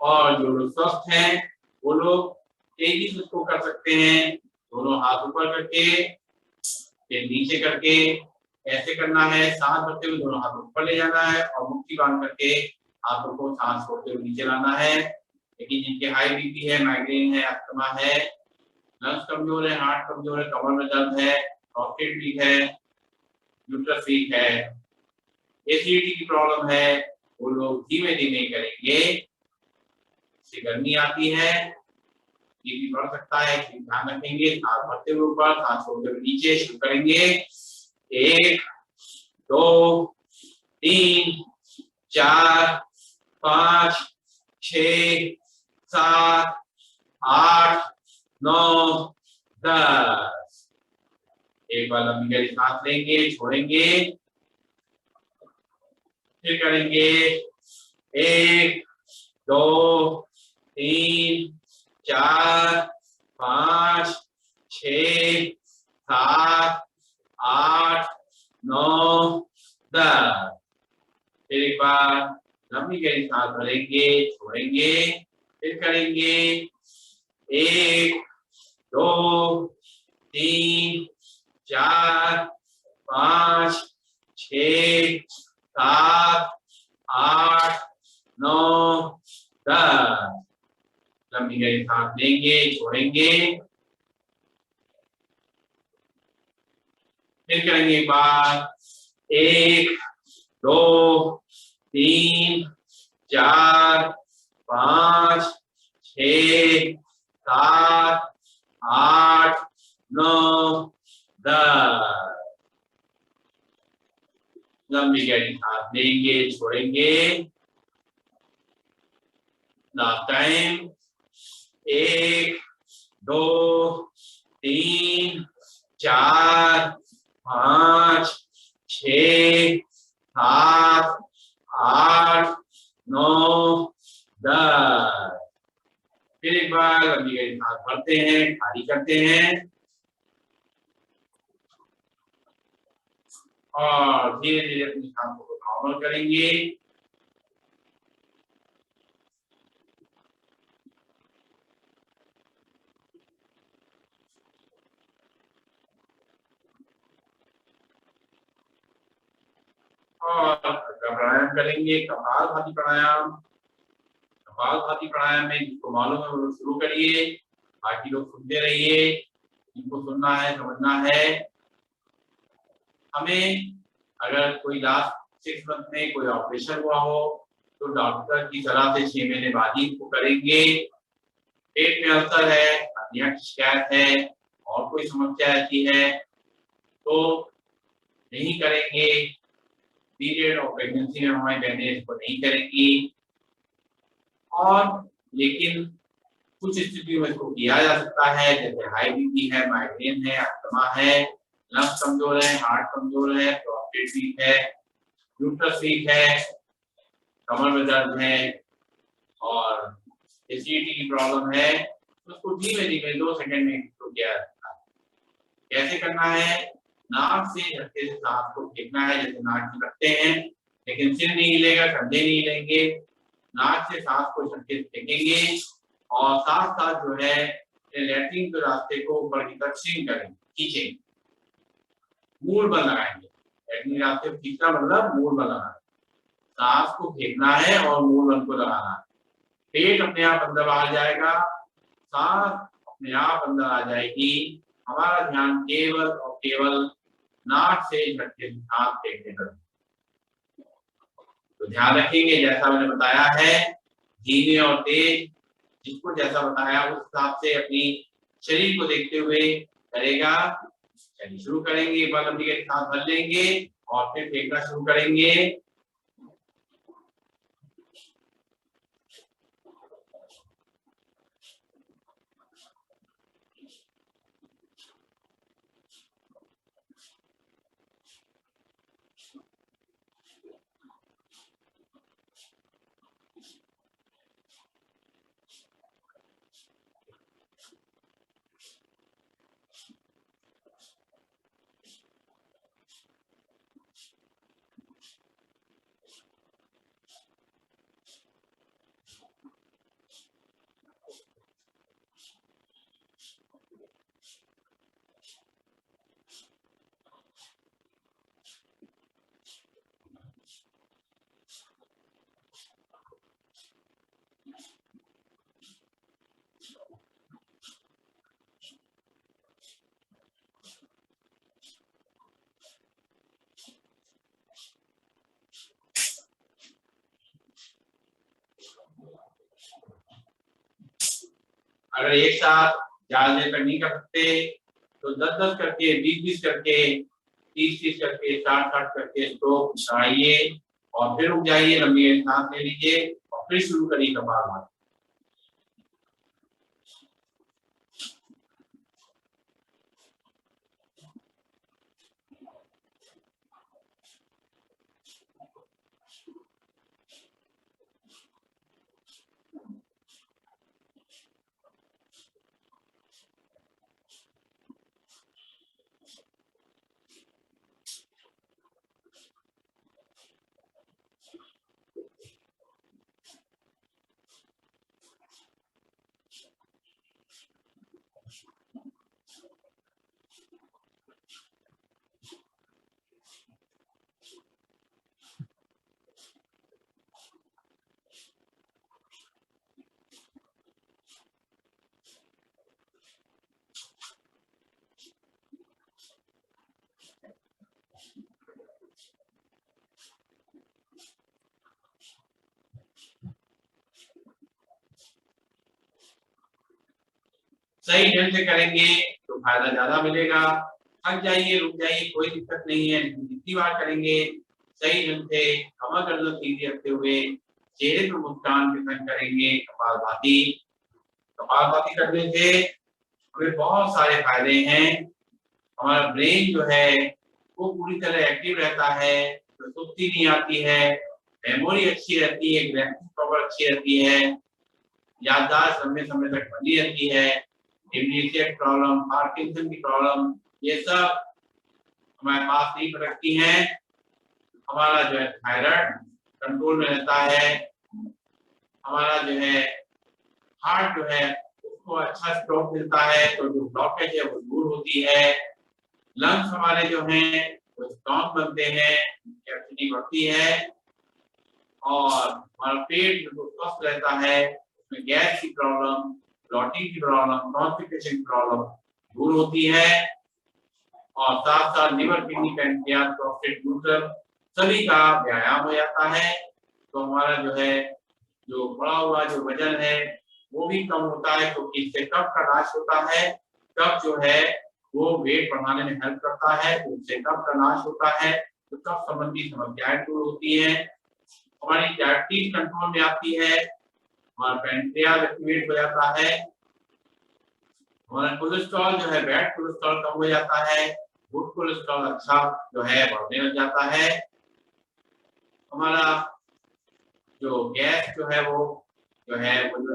और जो लोग स्वस्थ हैं वो लोग तेजी से उसको कर सकते हैं। दोनों हाथ ऊपर करके फिर नीचे करके ऐसे करना है, सांस भरते हुए दोनों हाथ ऊपर ले जाना है और मुट्ठी बांध करके हाथों को सांस छोड़ते हुए नीचे लाना है। लेकिन जिनके हाई बीपी है, माइग्रेन है, अस्थमा है, लंग्स कमजोर है, हार्ट कमजोर है, कमर में दर्द है, प्रोस्टेट वीक है, यूट्रस वीक है, एसिडिटी की प्रॉब्लम है, वो लोग धीमे धीमे करेंगे। इससे गर्मी आती है, बीपी बढ़ सकता है, ध्यान रखेंगे। सांस भरते हुए ऊपर, सांस छोड़ते हुए नीचे शुरू करेंगे। 1 2 3 4 5 6 7 8 9 10। एक बार लंबी गहरी सांस लेंगे, छोड़ेंगे, फिर करेंगे 1 2 3 4 5 6 7 8 9 10। फिर एक बार लंबी गहरी सांस भरेंगे, छोड़ेंगे, फिर करेंगे 1 2 3 4 5 6 7 8 9 10। लंबी गहरी सांस लेंगे, छोड़ेंगे, फिर करेंगे एक बार 1 2 3 4 5 6 7 8 9 10। लंबी गहरी सांस लेंगे, छोड़ेंगे, लास्ट टाइम 1 2 3 4 5 6 7 8 9 10। फिर एक बार लंबी गहरी सांस भरते हैं, खाली करते हैं और धीरे धीरे अपनी सांसों को नॉर्मल करेंगे। और प्राणायाम करेंगे, कपालभाति प्राणायाम। कपालभाति प्राणायाम में जिसको मालूम है वो लोग शुरू करिए, बाकी लोग सुनते रहिए, जिनको सुनना है, समझना है। हमें अगर कोई लास्ट 6 मंथ में कोई ऑपरेशन हुआ हो तो डॉक्टर की सलाह से 6 महीने बाद ही इसको करेंगे। पेट में अल्सर है, हर्निया की शिकायत है और कोई समस्या ऐसी है तो नहीं करेंगे। पीरियड और प्रेगनेंसी में हमारी बहनें इसको नहीं करेंगी। और लेकिन कुछ स्थितियों में इसको किया जा सकता है, जैसे हाई बीपी है, माइग्रेन है, अस्थमा है, लंग्स कमजोर है, हार्ट कमजोर है, प्रोस्टेट वीक है, यूट्रस वीक है, कमर में दर्द है और एसिडिटी की प्रॉब्लम है, तो उसको धीमे धीमे 2 सेकंड में इसको किया जा सकता है। कैसे करना है? नाक से झटके से सांस को फेंकना है, जैसे नाक में रखते हैं, लेकिन सिर नहीं हिलेगा, कंधे नहीं हिलेंगे। नाक से सांस को झटके से फेंकेंगे और साथ साथ जो है लैट्रिन के रास्ते को ऊपर की तरफ स्विंग करेंगे, खींचेंगे, मूल बल लगाएंगे। लैट्रिन रास्ते को खींचना मतलब मूल बल लगाना, सांस को फेंकना है और मूल बल को लगाना है। पेट अपने आप अंदर आ जाएगा, सांस अपने आप अंदर आ जाएगी। हमारा ध्यान केवल और केवल नाक से झटके से सांस फेंकने पर। तो ध्यान रखेंगे जैसा मैंने बताया है, धीमे और तेज, जिसको जैसा बताया उस हिसाब से अपनी शरीर को देखते हुए करेगा। चलिए शुरू करेंगे। एक बार लंबी गहरी सांस भर लेंगे और फिर फेंकना शुरू करेंगे। अगर एक साथ ज्यादा देर तक नहीं कर सकते तो 10-10 करके, 20-20 करके, 30-30 करके, 60-60 करके इसको उठाइए और फिर रुक जाइए, लंबी गहरी सांस ले लीजिए और फिर शुरू करिए कपालभाति। सही ढंग से करेंगे तो फायदा ज्यादा मिलेगा। थक जाइए, रुक जाइए, कोई दिक्कत नहीं है, लेकिन जितनी बार करेंगे सही ढंग से कमर गर्दन सीधी रखते हुए चेहरे पर मुस्कान के साथ करेंगे कपालभाति। कपालभाति करने से हमें बहुत सारे फायदे हैं। हमारा ब्रेन जो है वो पूरी तरह एक्टिव रहता है, तो सुस्ती नहीं आती है, मेमोरी अच्छी रहती है, ग्रैस्पिंग पावर अच्छी रहती है, याददाश्त लंबे समय तक बनी रहती है, डिमेंशिया की प्रॉब्लम, पार्किंसन की प्रॉब्लम, ये सब हमारे पास नहीं भटकती हैं। हमारा जो है थायराइड कंट्रोल में रहता है, हमारा जो है हार्ट जो है उसको अच्छा स्ट्रोक मिलता है, तो जो ब्लॉकेज है वो दूर होती है। लंग्स हमारे जो हैं वो स्ट्रॉन्ग बनते हैं, कैपेसिटी बढ़ती है और हमारा पेट जो स्वस्थ रहता है, उसमें गैस की प्रॉब्लम, ब्लॉटिंग की प्रॉब्लम, कॉन्स्टिपेशन की प्रॉब्लम दूर होती है और साथ साथ liver, kidney, pancreas, prostate, uterus सभी का व्यायाम हो जाता है। तो हमारा जो है जो बढ़ा हुआ जो वजन है वो भी कम होता है, क्योंकि इससे कफ का नाश होता है। कफ जो है वो वेट बढ़ाने में हेल्प करता है, तो इससे कफ का नाश होता है, तो कफ संबंधी समस्याएं दूर होती है, हमारी डायबिटीज कंट्रोल में आती है, हमारा पैंक्रियाज एक्टिवेट हो जाता है, हमारा कोलेस्ट्रॉल जो है बैड कोलेस्ट्रॉल कम हो जाता है, गुड कोलेस्ट्रॉल अच्छा जो है बढ़ने लग जाता है, हमारा जो गैस जो है वो जो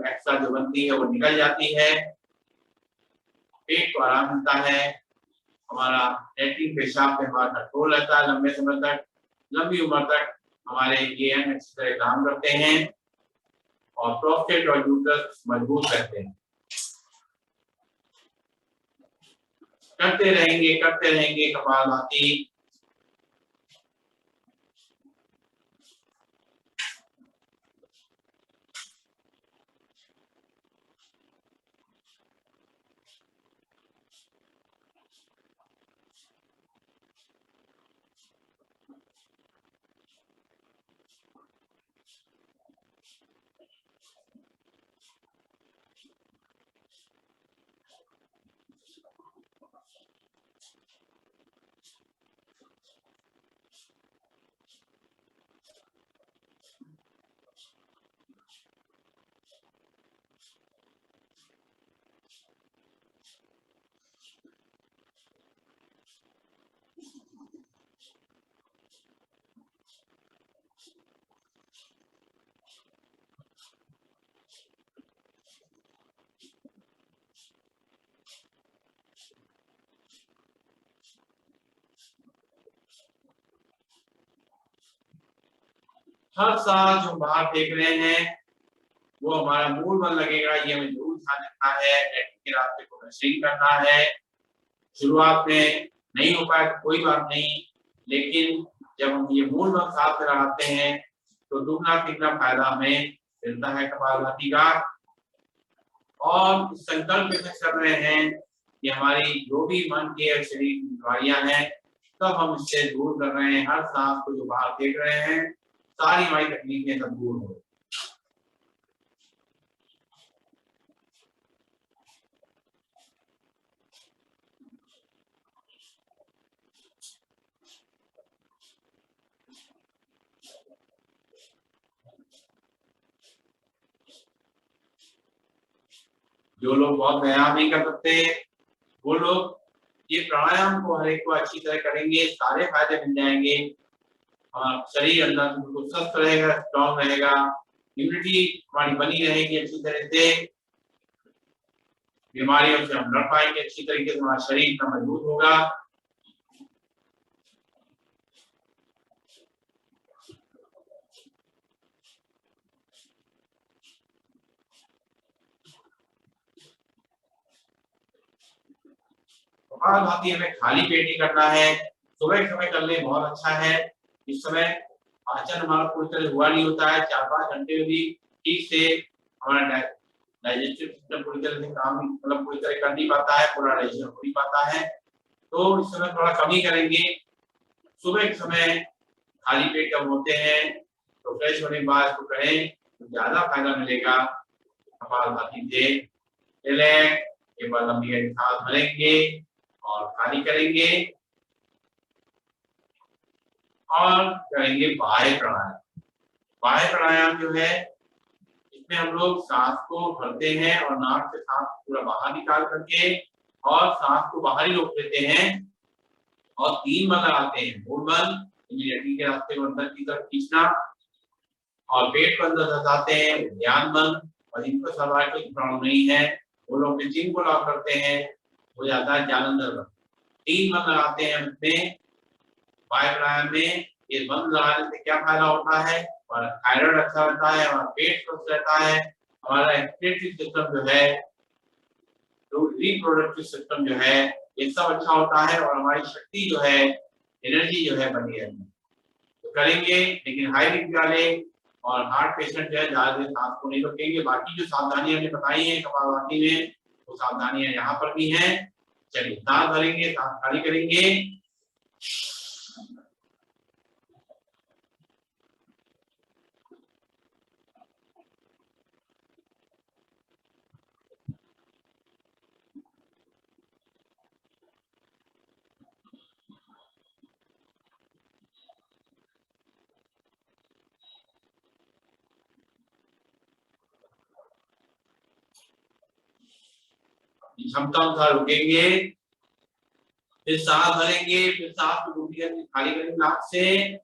एक्स्ट्रा जो बनती है वो निकल जाती है, पेट को आराम मिलता है, हमारा लैट्रिन पेशाब पे हमारा कंट्रोल रहता है लंबे समय तक, लंबी उम्र तक हमारे ये अंग अच्छी तरह काम करते हैं और प्रोस्टेट और यूट्रस मजबूत रहते हैं। करते रहेंगे कपालभाति। हर साल जो बाहर फेंक रहे हैं वो हमारा मूल बल लगेगा, ये हमें जरूर ध्यान रखना है। लैट्रिन के रास्ते को मशीन करना है। शुरुआत में नहीं हो पाए तो कोई बात नहीं, लेकिन जब हम ये मूल बल साथ में लगाते हैं तो दुगना तिगना फायदा हमें मिलता है कपालभाति का। और इस संकल्प में कर रहे हैं कि हमारी जो भी मन के और शरीर की बीमारियां हैं सब हम इससे दूर कर रहे हैं। हर सांस को जो बाहर फेंक रहे हैं सारी हमारी तकलीफें सब दूर हो। जो लोग बहुत व्यायाम नहीं कर सकते वो लोग ये प्राणायाम को हर एक को अच्छी तरह करेंगे, सारे फायदे मिल जाएंगे। शरीर अंदर से बिल्कुल स्वस्थ रहेगा, स्ट्रॉन्ग रहेगा, इम्यूनिटी हमारी बनी रहेगी अच्छी तरह से, बीमारियों से हम लड़ पाएंगे अच्छी तरीके से, हमारा शरीर इतना मजबूत होगा। कपालभाति हमें खाली पेट ही करना है, सुबह के समय कर ले बहुत अच्छा है। इस समय पाचन हमारा पूरी तरह हुआ नहीं होता है, 4-5 घंटे में भी ठीक से हमारा डाइजेस्टिव सिस्टम पूरी तरह से काम मतलब पूरी तरह कर नहीं पाता है, पूरा डाइजेशन हो नहीं पाता है। तो इस समय थोड़ा कम ही करेंगे। सुबह के समय खाली पेट कम होते हैं तो फ्रेश होने के बाद इसको करें तो ज्यादा फायदा मिलेगा कपालभाति से। रिलैक्स एक बार लंबी गहरी सांस भरेंगे और खाली करेंगे और करेंगे बाह्य प्राणायाम। बाह्य प्राणायाम जो है इसमें हम लोग सांस को भरते हैं और नाक से सांस पूरा बाहर निकाल करके और सांस को बाहर ही रोक देते हैं और 3 बल लगाते हैं। मूल बल इमीडिएटली के रास्ते को अंदर की तरफ खींचना और पेट को अंदर धसाते हैं ध्यान बल। और जिनको सवाल कोई प्रॉब्लम नहीं है वो लोग जिम को लॉक करते हैं, हो जाता है जालंधर बल। 3 बल लगाते हैं उसमें बाह्य प्राणायाम में। ये बंद लगाने से क्या फायदा होता है, हमारा थायराइड अच्छा रहता है, हमारा पेट स्वस्थ रहता है, हमारा एक्सक्रीटरी सिस्टम जो है, रिप्रोडक्टिव सिस्टम जो है, ये सब अच्छा होता है और हमारी शक्ति जो है, एनर्जी जो है बनी रहती है। तो करेंगे लेकिन हाई रिस्क वाले और हार्ट पेशेंट जो है ज्यादा देर सांस को नहीं रोकेंगे। बाकी जो सावधानियां हमने बताई है कपालभाति में वो सावधानियां यहाँ पर भी हैं। चलिए सांस भरेंगे, सांस खाली करेंगे क्षमता अनुसार रुकेंगे, फिर सांस भरेंगे, फिर सांस को घुटने के खाली करेंगे नाक से,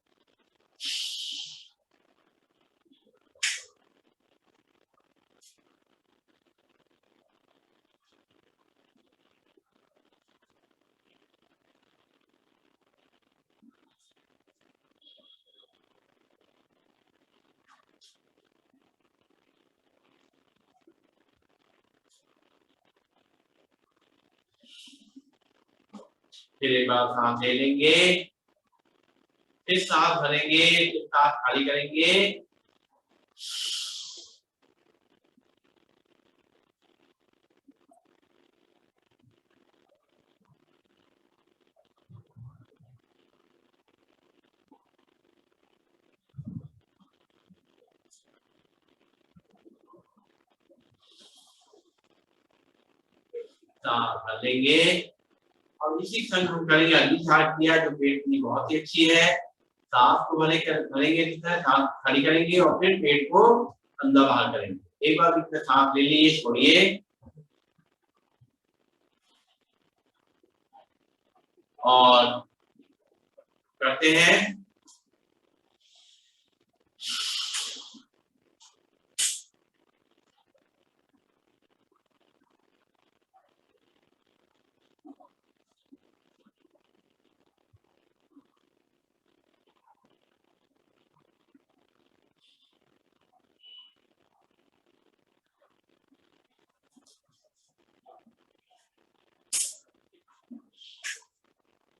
फिर एक बार सांस ले लेंगे, फिर सांस भरेंगे, फिर सांस खाली करेंगे, सांस भर लेंगे। और इसी क्षण हम करेंगे अगली सांस क्रिया जो पेट की बहुत ही अच्छी है। सांस को भरेंगे, सांस खाली करेंगे और फिर पेट को अंदर बाहर करेंगे। एक बार इसमें सांस ले लीजिए, छोड़िए और करते हैं।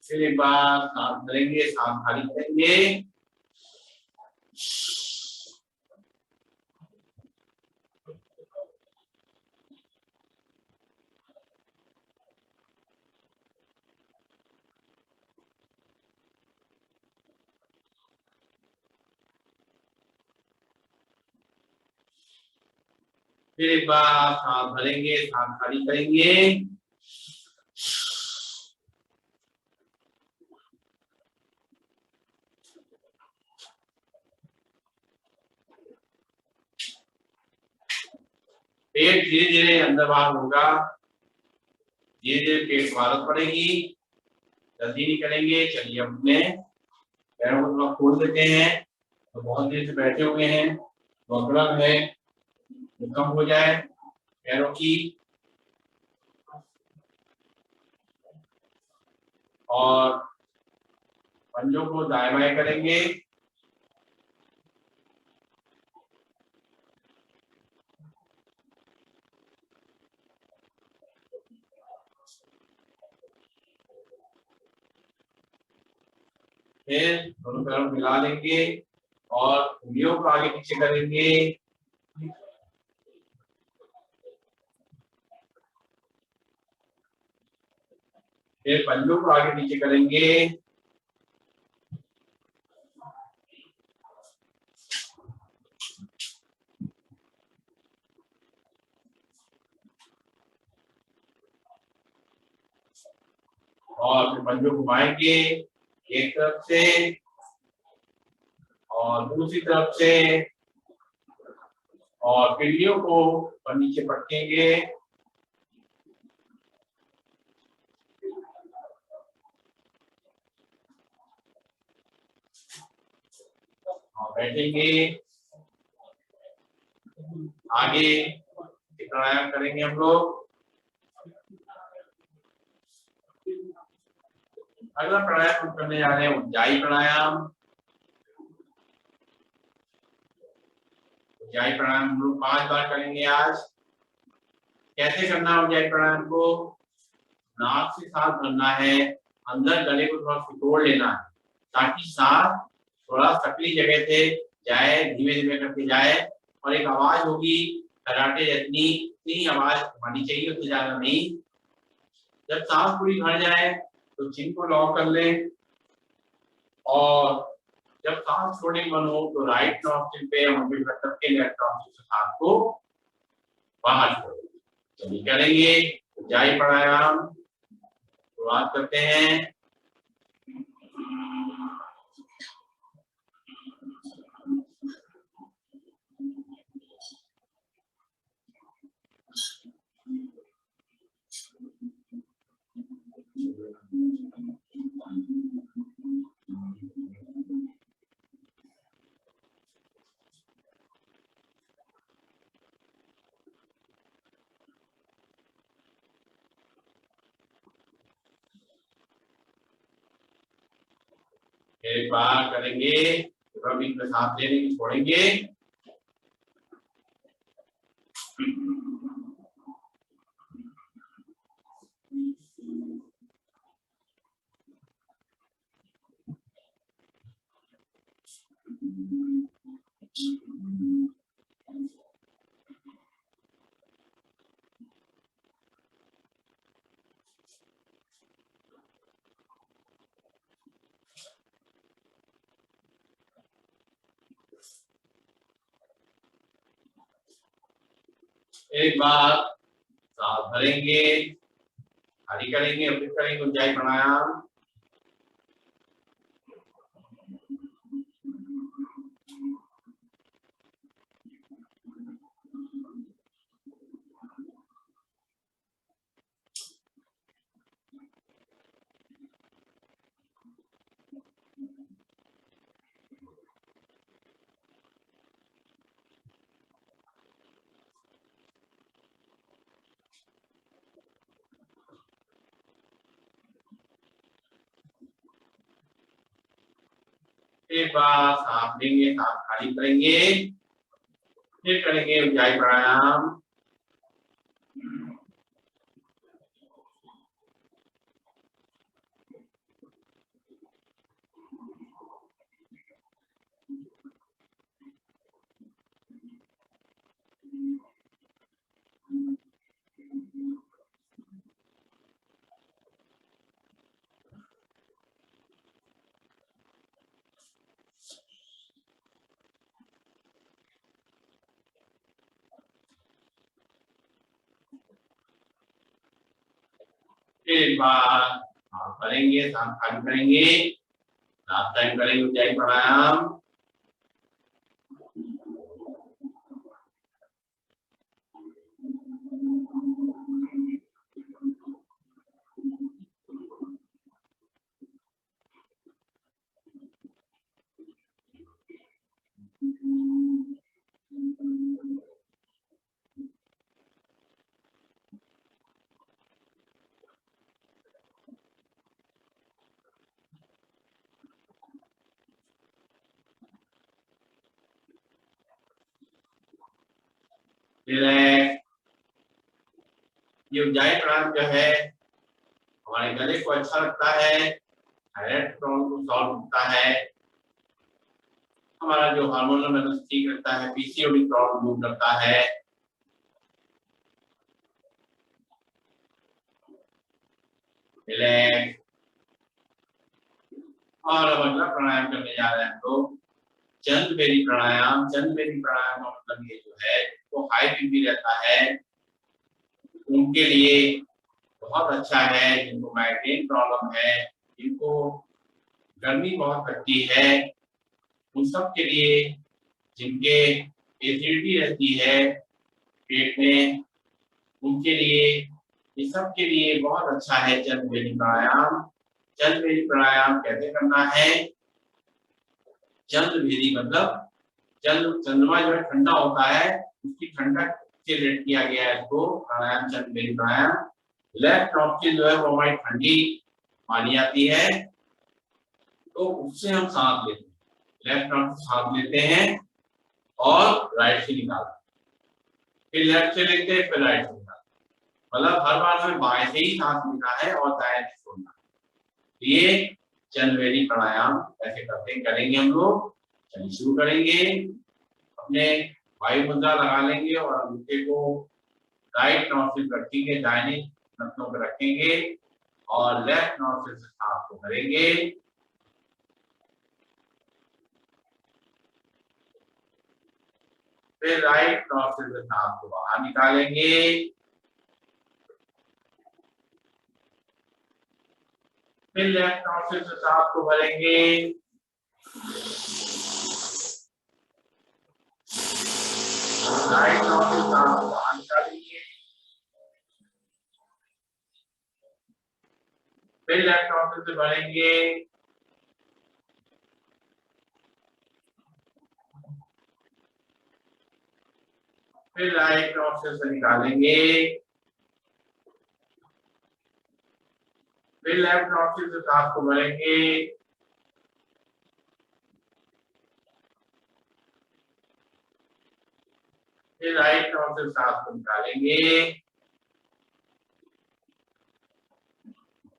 फिर एक बार सांस भरेंगे, सांस खाली करेंगे, फिर एक बार सांस भरेंगे, सांस खाली करेंगे, पेट धीरे धीरे अंदर बाहर होगा, धीरे धीरे पेट भारत पड़ेगी, जल्दी नहीं करेंगे। चलिए अपने पैरों को थोड़ा खोल देते हैं। तो बहुत देर से बैठे हुए हैं, प्रॉब्लम है तो कम हो जाए पैरों की। और पंजों को दाएं बाएं करेंगे, फिर दोनों पैरों को मिला लेंगे और उंगलियों को आगे पीछे करेंगे, फिर पंजों को आगे पीछे करेंगे, और फिर पंजों को घुमाएंगे एक तरफ से और दूसरी तरफ से, और पिंडियों को ऊपर नीचे पटकेंगे और बैठेंगे। आगे प्राणायाम करेंगे हम लोग। अगला प्राणायाम हम करने जा रहे हैं उज्जाई प्राणायाम। उज्जाई प्राणायाम हम लोग 5 बार करेंगे आज। कैसे करना है उज्जाई प्राणायाम को? नाक से सांस भरना है, अंदर गले को थोड़ा सिकोड़ लेना है ताकि सांस थोड़ा सकली जगह से जाए, धीमे धीमे करके जाए। और एक आवाज होगी कराटे जैसी, इतनी आवाज आनी चाहिए, उससे ज्यादा नहीं। जब सांस पूरी भर जाए तो चिन को लॉक कर लें और जब सांस छोड़ने की मन हो तो राइट नॉस्ट्रिल पे उंगली रख के लेफ्ट नॉस्ट्रिल से सांस को बाहर छोड़ें। चलिए करेंगे उज्जाई प्राणायाम। शुरुआत करते हैं। एक बार करेंगे, बीच में सांस लेने की छोड़ेंगे। एक बार सांस भरेंगे, खाली करेंगे, फिर करेंगे ऊंचाई प्राणायाम। एक बार सांस लेंगे, सांस खाली करेंगे, फिर करेंगे ऊंचाई प्राणायाम। एक बार सांस भरेंगे, सांस खाली करेंगे, लास्ट टाइम करेंगे ऊंचाई प्राणायाम। रिलैक्स। ये ऊंचाई प्राणायाम जो है हमारे गले को अच्छा लगता है, थायराइड प्रॉब्लम को सॉल्व करता है, हमारा जो हार्मोनल बैलेंस ठीक रखता है, पीसीओडी प्रॉब्लम दूर करता है। रिलैक्स। और अब अगला प्राणायाम करने जा रहे हैं हम लोग चंद्रबेरी प्राणायाम। चंद्रबेरी प्राणायाम का मतलब ये जो है वो हाई बीपी रहता है उनके लिए बहुत अच्छा है, जिनको माइग्रेन प्रॉब्लम है, जिनको गर्मी बहुत लगती है, उन सब के लिए, जिनके एसिडिटी रहती है पेट में, उनके लिए, ये सब के लिए बहुत अच्छा है चंद्रबेरी प्राणायाम। चंद्रबेरी प्राणायाम कैसे करना है? चंद्रबेरी मतलब चंद्रमा जो है ठंडा होता है, उसकी ठंडक से रिलेट किया गया है इसको प्राणायाम, चंद्रबेरी प्राणायाम। लेफ्ट नॉस्ट्रिल जो है वो हमारी ठंडी मानी जाती है, तो उससे हम सांस लेते हैं, लेफ्ट नॉस्ट्रिल सांस लेते हैं और राइट से निकालते हैं, फिर लेफ्ट से लेते हैं, फिर राइट से निकालते हैं। मतलब हर बार हमें बाएं से ही सांस लेना है और दाएं से छोड़ना है। ये चंद्रबेरी प्राणायाम ऐसे करते करेंगे हम लोग। चलिए शुरू करेंगे। अपने वायु मुद्रा लगा लेंगे और अंगूठे को राइट नॉस्ट्रिल रखेंगे, दाहिने नसों पर रखेंगे और लेफ्ट नॉस्ट्रिल से सांस को भरेंगे। फिर राइट नॉस्ट्रिल से सांस को बाहर निकालेंगे। फिर लेफ्ट नॉस्ट्रिल से सांस को भरेंगे। राइट नॉस्ट्रिल से सांस को बाहर निकालेंगे। फिर लेफ्ट नॉस्ट्रिल से भरेंगे। फिर राइट नॉस्ट्रिल से निकालेंगे। फिर लेफ्ट नॉस्ट्रिल से सांस को भरेंगे। फिर राइट नॉस्ट्रिल सांस को निकालेंगे,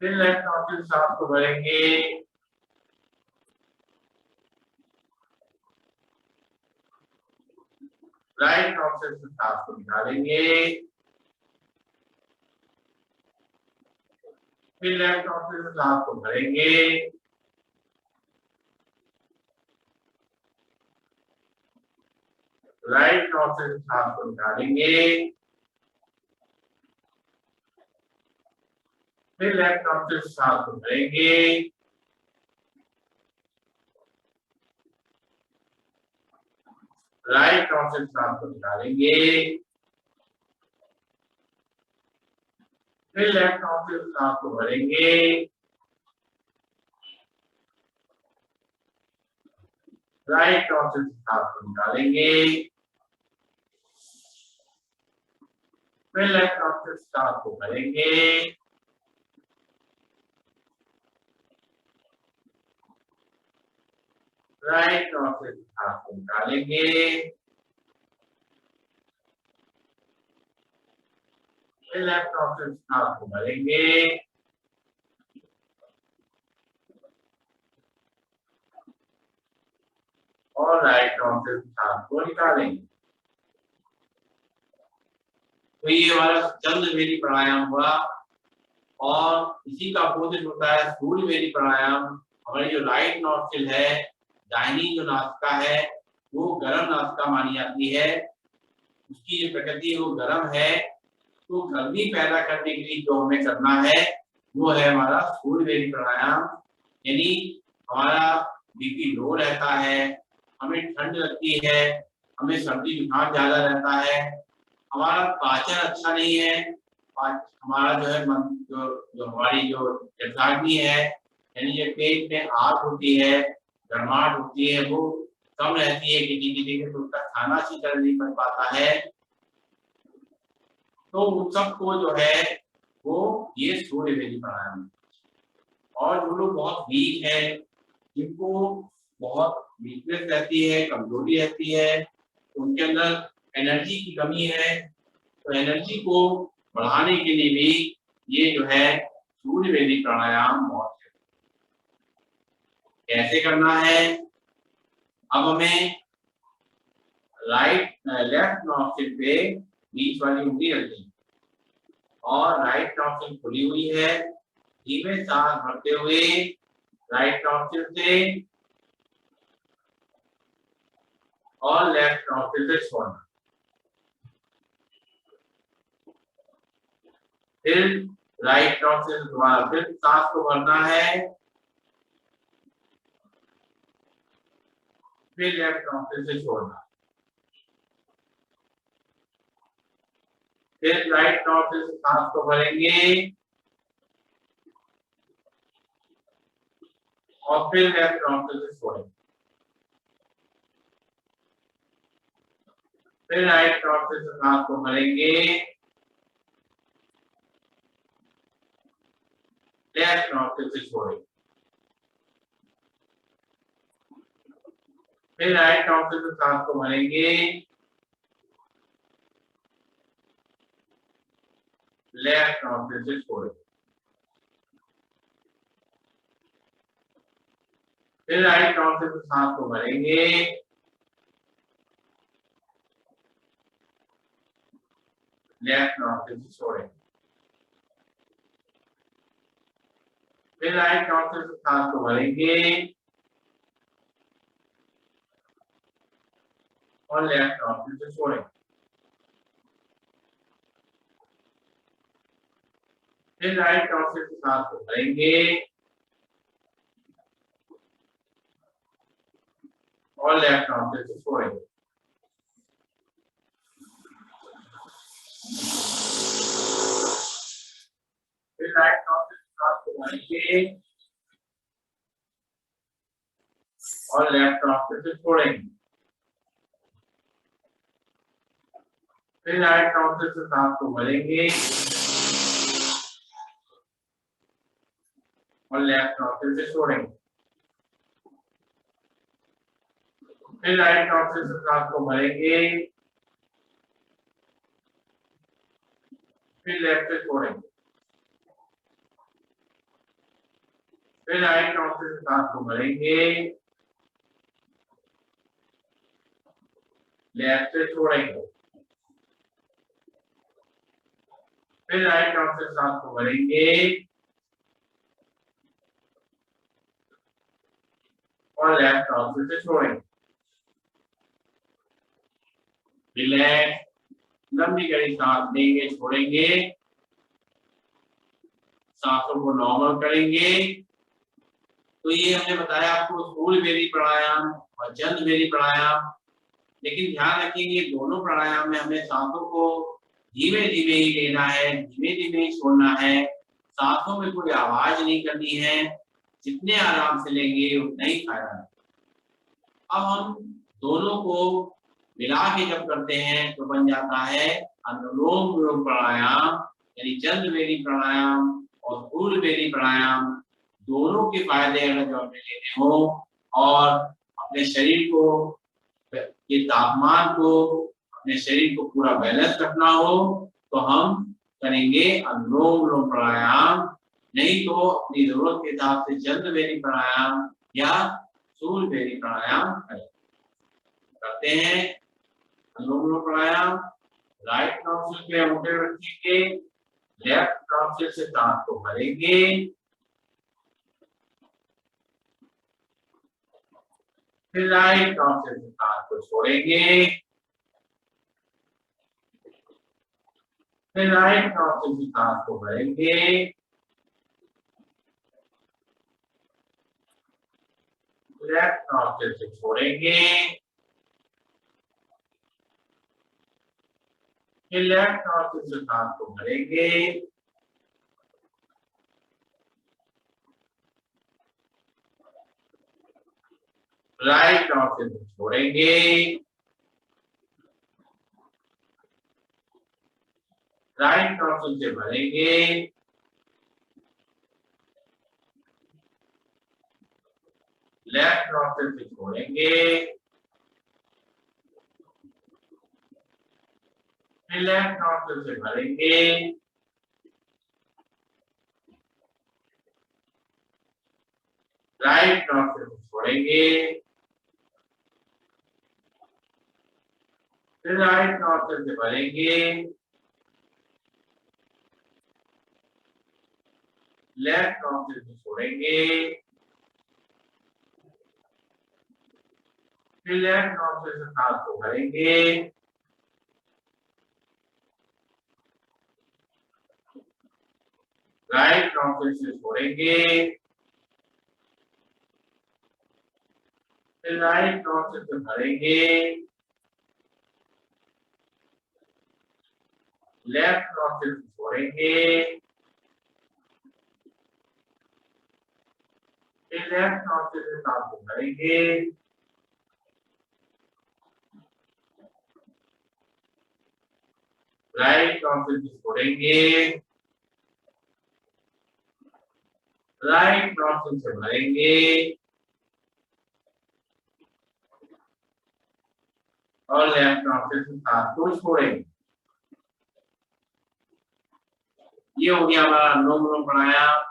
फिर लेफ्ट नॉस्ट्रिल सांस को भरेंगे, राइट नॉस्ट्रिल से सांस को निकालेंगे, फिर लेफ्ट नॉस्ट्रिल से सांस को भरेंगे, राइट नॉस्ट्रिल से सांस को निकालेंगे, फिर लेफ्ट नॉस्ट्रिल से सांस को भरेंगे, राइट नॉस्ट्रिल से सांस को निकालेंगे, फिर लेफ्ट नॉस्ट्रिल से सांस को भरेंगे, राइट नॉस्ट्रिल से सांस को निकालेंगे, फिर लेफ्ट नॉस्ट्रिल से सांस को भरेंगे, राइट नॉस्ट्रिल से सांस को निकालेंगे, फिर लेफ्ट नॉस्ट्रिल से सांस को भरेंगे, और राइट नॉस्ट्रिल से सांस को निकालेंगे। तो ये हमारा चंद्रभेदी प्राणायाम हुआ, और इसी का अपोजिट होता है सूर्यभेदी प्राणायाम। हमारी जो राइट नॉस्ट्रिल है, दाहिनी जो नासिका है, वो गर्म नासिका मानी जाती है, उसकी जो प्रकृति वो गर्म है, तो गर्मी पैदा करने के लिए जो हमें करना है वो है हमारा सूर्यभेदी प्राणायाम। यानी हमारा बीपी लो रहता है, हमें ठंड लगती है, हमें सर्दी जुकाम ज्यादा रहता है, हमारा पाचन अच्छा नहीं है, हमारा जो है मन जो हमारी जो जठराग्नि है, यानी जो पेट में आग होती है, गर्माहट होती है, वो कम रहती है किसी किसी के, तो उसका खाना शीतल नहीं बन पाता है। तो उन सबको जो है वो ये सूर्यभेदी प्राणायाम। और जो लोग बहुत वीक है, जिनको बहुत वीकनेस रहती है, कमजोरी रहती है, उनके अंदर एनर्जी की कमी है, तो एनर्जी को बढ़ाने के लिए भी ये जो है सूर्यभेदी प्राणायाम बहुत है। कैसे करना है? अब हमें लेफ्ट नॉस्ट्रिल पे बीच वाली उंगली रखनी और राइट नॉस्ट्रिल खुली हुई है, धीमे सांस भरते हुए राइट नॉस्ट्रिल से और लेफ्ट नॉस्ट्रिल से छोड़ना। फिर राइट नॉस्ट्रिल से दोबारा फिर सांस को भरना है, फिर लेफ्ट नॉस्ट्रिल से छोड़ना। फिर राइट नॉस्ट्रिल से सांस को भरेंगे और फिर लेफ्ट नॉस्ट्रिल से छोड़ेंगे। फिर राइट नॉस्ट्रिल से सांस को भरेंगे, लेफ्ट नॉस्ट्रिल से छोड़ेंगे। फिर राइट नॉस्ट्रिल से सांस को भरेंगे, लेफ्ट नॉस्ट्रिल से छोड़ेंगे। फिर राइट नॉस्ट्रिल से सांस को भरेंगे, लेफ्ट नॉस्ट्रिल से छोड़ेंगे। फिर राइट नॉस्ट्रिल से सांस को भरेंगे और लेफ्ट नॉस्ट्रिल से छोड़ेंगे। फिर राइट नॉस्ट्रिल से सांस को भरेंगे और लेफ्ट नॉस्ट्रिल से छोड़ेंगे। फिर राइट नॉस्ट्रिल से सांस को भरेंगे और लेफ्ट नॉस्ट्रिल से छोड़ेंगे। फिर राइट नॉस्ट्रिल से सांस को भरेंगे और लेफ्ट नॉस्ट्रिल से छोड़ेंगे। फिर राइट नॉस्ट्रिल से सांस को भरेंगे फिर लेफ्ट से छोड़ेंगे, फिर राइट नॉस्ट्रिल से सांस को भरेंगे, लेफ्ट से छोड़ेंगे, फिर राइट नॉस्ट्रिल से सांस को भरेंगे और लेफ्ट नॉस्ट्रिल से छोड़ेंगे। रिलैक्स, लंबी गहरी सांस लेंगे, छोड़ेंगे, सांसों को नॉर्मल करेंगे। तो ये हमने बताया आपको स्थूल बेरी प्राणायाम और जंद बेरी प्राणायाम। लेकिन ध्यान रखेंगे दोनों प्राणायाम में हमें सांसों को धीमे धीमे ही लेना है, धीमे धीमे ही छोड़ना है, सांसों में कोई आवाज नहीं करनी है। जितने आराम से लेंगे उतना ही फायदा है। अब हम दोनों को मिला के जब करते हैं तो बन जाता है अनुलोम विलोम प्राणायाम, यानी जंद बेरी प्राणायाम और स्थूल बेरी प्राणायाम। दोनों के फायदे अगर जो हमें लेने हो और अपने शरीर को के तापमान को, अपने शरीर को पूरा बैलेंस रखना हो तो हम करेंगे अनुलोम विलोम प्राणायाम, नहीं तो अपनी जरूरत के हिसाब से जंद बेरी प्राणायाम या स्थूल बेरी प्राणायाम करते हैं। अनुलोम विलोम प्राणायाम राइट नॉस्ट्रिल पे अंगूठे रखेंगे, लेफ्ट नॉस्ट्रिल से सांस को भरेंगे, फिर राइट नॉस्ट्रिल से सांस को छोड़ेंगे, फिर राइट नॉस्ट्रिल से सांस को भरेंगे, लेफ्ट नॉस्ट्रिल से छोड़ेंगे, फिर लेफ्ट नॉस्ट्रिल से सांस को भरेंगे, राइट नॉस्ट्रिल से छोड़ेंगे, राइट नॉस्ट्रिल से भरेंगे, लेफ्ट नॉस्ट्रिल से छोड़ेंगे, फिर लेफ्ट नॉस्ट्रिल से भरेंगे, राइट नॉस्ट्रिल से छोड़ेंगे, फिर राइट नॉस्ट्रिल से भरेंगे, लेफ्ट नॉस्ट्रिल से छोड़ेंगे, फिर लेफ्ट नॉस्ट्रिल से सांस को भरेंगे, राइट नॉस्ट्रिल से छोड़ेंगे, फिर राइट नॉस्ट्रिल से भरेंगे, लेफ्ट नॉस्ट्रिल से छोड़ेंगे, फिर लेफ्ट नॉस्ट्रिल से सांस को भरेंगे, राइट नॉस्ट्रिल से छोड़ेंगे, राइट नॉस्ट्रिल से भरेंगे और लेफ्ट नॉस्ट्रिल से सांस को छोड़ेंगे। ये हो गया हमारा अनुलोम विलोम प्राणायाम।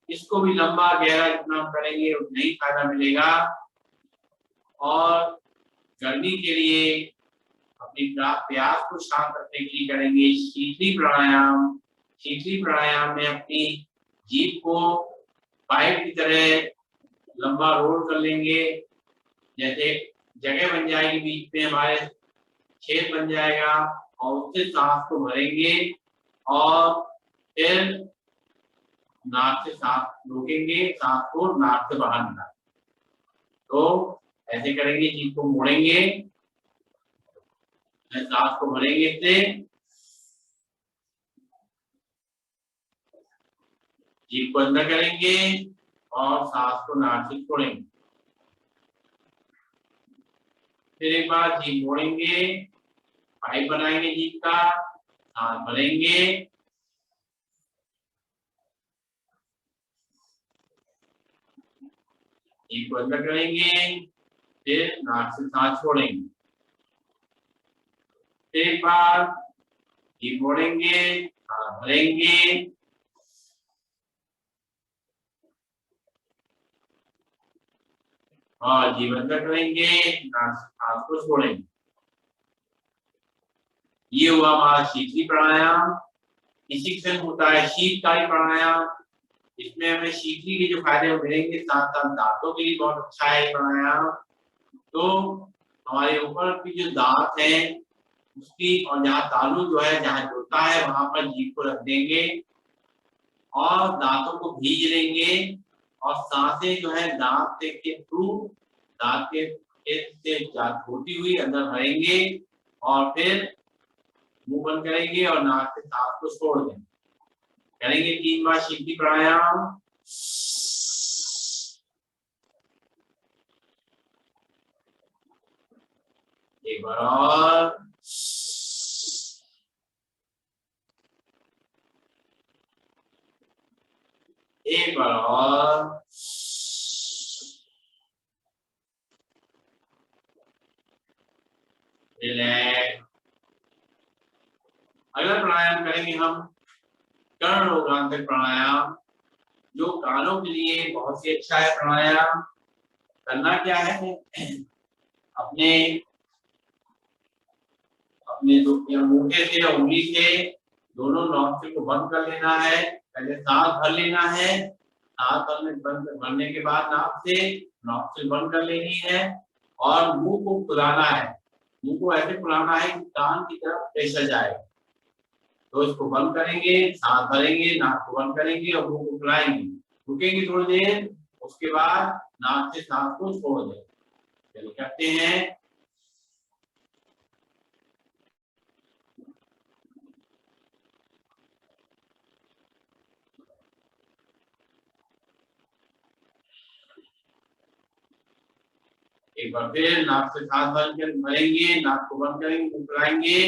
इसको भी लंबा गहरा जितना हम करेंगे उतना ही फायदा मिलेगा। और गर्मी के लिए अपनी प्यास को शांत रखने के लिए करेंगे शीतली प्राणायाम। शीतली प्राणायाम में अपनी जीभ को पाइप की तरह लंबा रोल कर लेंगे, जैसे जगह बन जाएगी बीच में, हमारे छेद बन जाएगा और उससे सांस को भरेंगे और फिर नाक से सांस रोकेंगे, सांस को नाक से बाहर निकालेंगे। तो ऐसे करेंगे, जीभ को मोड़ेंगे, सांस को भरेंगे इससे, जीभ को अंदर करेंगे और सांस को नाक से छोड़ेंगे। फिर एक बार जीभ मोड़ेंगे, पाइप बनाएंगे जीभ का, सांस भरेंगे, जीभ को अंदर करेंगे, फिर नाक से सांस छोड़ेंगे। फिर एक बार जीभ मोड़ेंगे, सांस भरेंगे, और जीवन तक रहेंगे, सांस को छोड़ेंगे। ये हुआ हमारा शीतली प्राणायाम। इसी के संग होता है शीतकाली प्राणायाम। इसमें हमें शीतली के जो फायदे मिलेंगे, साथ साथ दांतों के लिए बहुत अच्छा है प्राणायाम। तो हमारे ऊपर की जो दांत है उसकी, और जहाँ तालू जो है जहाँ जुड़ता है वहां पर जीभ को रख देंगे और दांतों को भीज लेंगे, और सांसें जो है दांत के थ्रू, दांत के से होती हुई अंदर भरेंगे, और फिर मुंह बंद करेंगे और नाक से सांस को छोड़ देंगे। करेंगे 3 बार शीतली प्राणायाम। एक बार और, एक बार और, रिलैक्स। अगला प्राणायाम करेंगे हम कर्ण रोगांतक प्राणायाम, जो कानों के लिए बहुत ही अच्छा है प्राणायाम। करना क्या है, अपने अपने अंगूठे से या उंगली से दोनों नॉस्ट्रिल को बंद कर लेना है। पहले सांस भर लेना है, सांस भरने के बाद नाक से नॉस्ट्रिल बंद कर लेनी है, और मुंह को फुलाना है। मुंह को ऐसे फुलाना है कि कान की तरफ प्रेशर जाए। तो इसको बंद करेंगे, सांस भरेंगे, नाक को बंद करेंगे और मुंह को फुलाएंगे, रुकेंगे थोड़ी देर, उसके बाद नाक से सांस को छोड़ देंगे। चलो करते हैं। एक बार फिर नाक से सांस भरेंगे, नाक को बंद करेंगे, मुंह फुलाएंगे,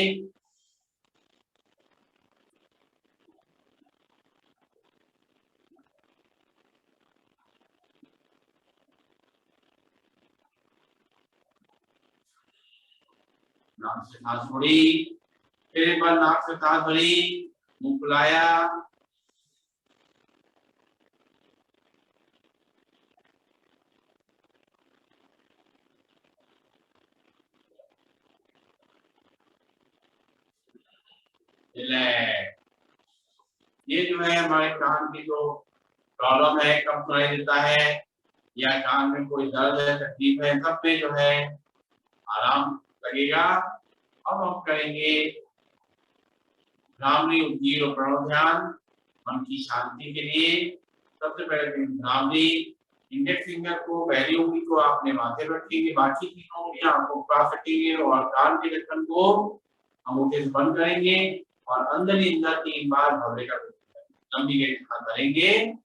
नाक से सांस छोड़ी, फिर एक बार नाक से सांस भरी, मुंह फुलाया, रिलैक्स। ये जो है हमारे कान की जो प्रॉब्लम है, कब सुनाई देता है या कान में कोई दर्द है, तकलीफ है, सब पे जो है आराम लगेगा। अब हम करेंगे भ्रामरी उद्गीर और प्रणव ध्यान, मन की शांति के लिए। सबसे पहले भ्रामरी, इंडेक्स फिंगर को, पहली उंगली को आपने माथे पर रखेंगे, बाकी 3 उंगलियां आपको पास रखेंगे, और कान के ढक्कन को अंगूठे से बंद करेंगे, और अंदर ही अंदर 3 बार भवरे का लंबी गहरी सांस भरेंगे।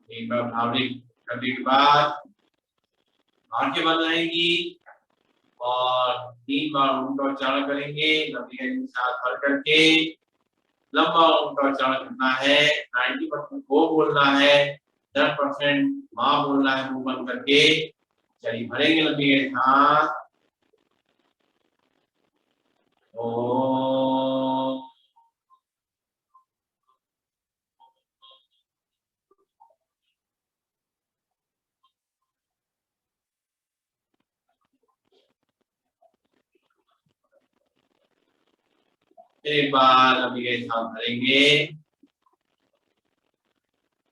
एक बार भ्रामरी करने के बाद आंखें बंद रहेंगी, और 3 बार ऊंटा उच्चारण करेंगे, लंबी गहरी सांस भर करके। लंबा ऊंटा उच्चारण करना है, 90% वो बोलना है, 10% माँ बोलना है मुंह बंद करके। चलिए भरेंगे लंबी गहरी सांस। ओम। एक बार लंबी गहरी सांस भरेंगे।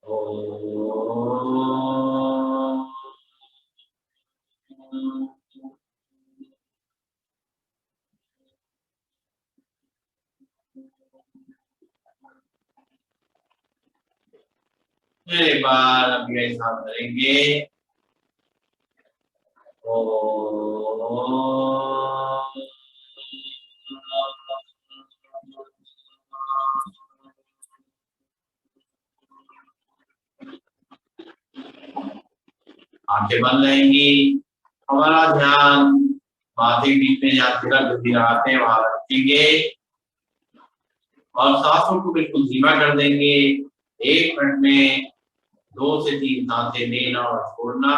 ओम। फिर एक बार अभी साथ करेंगे। आंखें बंद रहेंगी। हमारा ध्यान माथे के बीच में जहाँ तिलक बुद्धि लगाते हैं वहां रखेंगे और सांसों को बिल्कुल धीमा कर देंगे। 1 मिनट में 2 से 3 सांसें लेना और छोड़ना।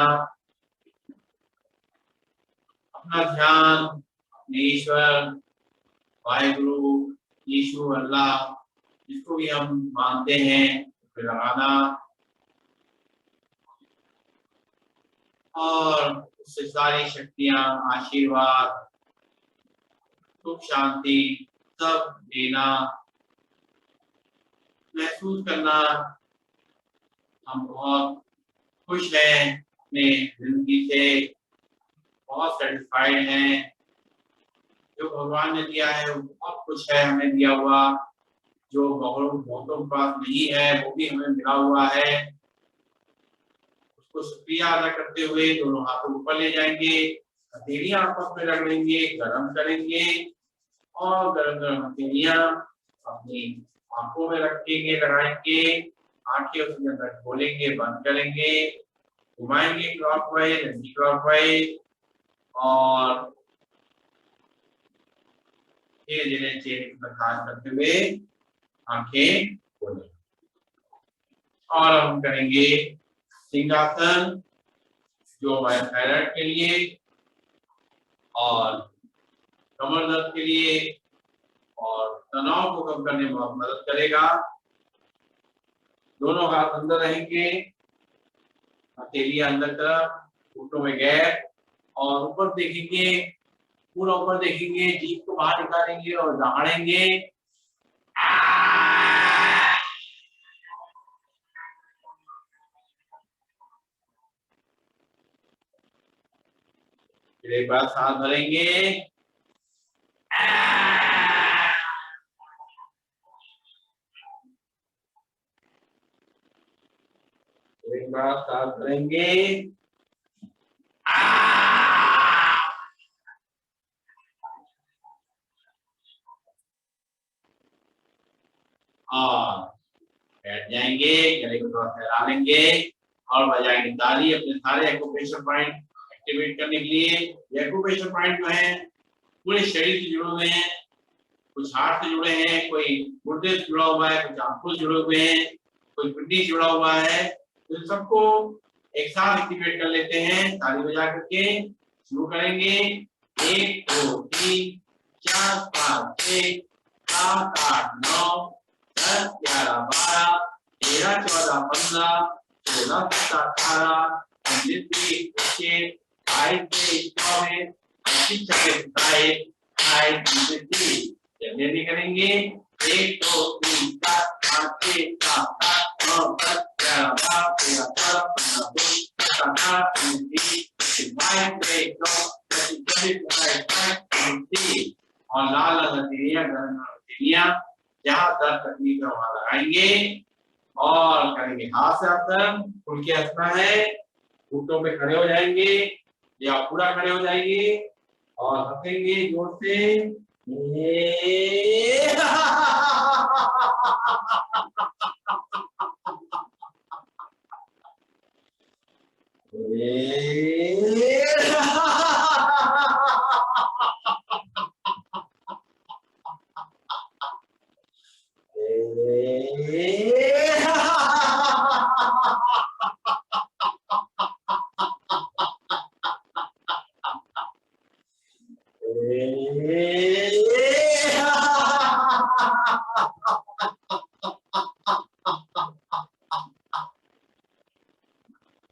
अपना ध्यान अपने ईश्वर, वाहिगुरु, यीशु, अल्लाह, जिसको भी हम मानते हैं उस पे लगाना और उससे सारी शक्तियां, आशीर्वाद, सुख, शांति सब देना। महसूस करना हम बहुत खुश हैं अपने जिंदगी से, बहुत सेटिस्फाइड हैं। जो भगवान ने दिया है वो बहुत कुछ है हमें दिया हुआ, जो बहुतों के पास नहीं है वो भी हमें मिला हुआ है। उसको शुक्रिया अदा करते हुए दोनों हाथों ऊपर ले जाएंगे, हथेलियां आपस में रख लेंगे, गर्म करेंगे और गर्म गर्म हथेलियां अपनी आंखों में रखेंगे, लगाएंगे, आंखें उसके अंदर खोलेंगे, बंद करेंगे, घुमाएंगे क्लॉकवाइज, एंटी क्लॉकवाइज और धीरे धीरे चेहरे की मसाज करते हुए आंखें खोलें। और हम करेंगे सिंहासन, जो हमारे थायराइड के लिए और कमर दर्द के लिए और तनाव को कम करने में बहुत मदद करेगा। दोनों हाथ अंदर रहेंगे, हथेलियां अंदर तरफ, घुटनों में गैप और ऊपर देखेंगे, पूरा ऊपर देखेंगे, जीभ को बाहर निकालेंगे और दहाड़ेंगे। फिर एक बार सांस भरेंगे, एक बार सांस भरेंगे, और बैठ जाएंगे, गले को थोड़ा फैला लेंगे और बजाएंगे ताली अपने सारे एक्यूप्रेशर पॉइंट एक्टिवेट करने के लिए। ये एक्यूप्रेशर पॉइंट जो है पूरे शरीर से जुड़े हुए हैं, कुछ हार्ट से जुड़े हैं, कोई गुर्दे से जुड़ा हुआ है, कुछ आंखों से जुड़े हुए हैं, कोई किडनी से जुड़ा हुआ है। तो इन सबको एक साथ एक्टिवेट कर लेते हैं ताली बजा करके। शुरू करेंगे, 1 2 3 4 5 6 7 8 9 10 11 12 13 14 15 16 17 18 19 20 21 22 23 25 26 27 28 29 करेंगे। 1 2 3 4 5 6 7 8 9 10 11 12 13 14 15 16 17 18 19 20 और लाल हथेलियां, गर्म हथेलियां जहां दर्द तकलीफ है वहां लगाएंगे और करेंगे हाथ से आसन। खुल के हंसना है, घुटनों पे खड़े हो जाएंगे या पूरा खड़े हो जाएंगे और हंसेंगे जोर से।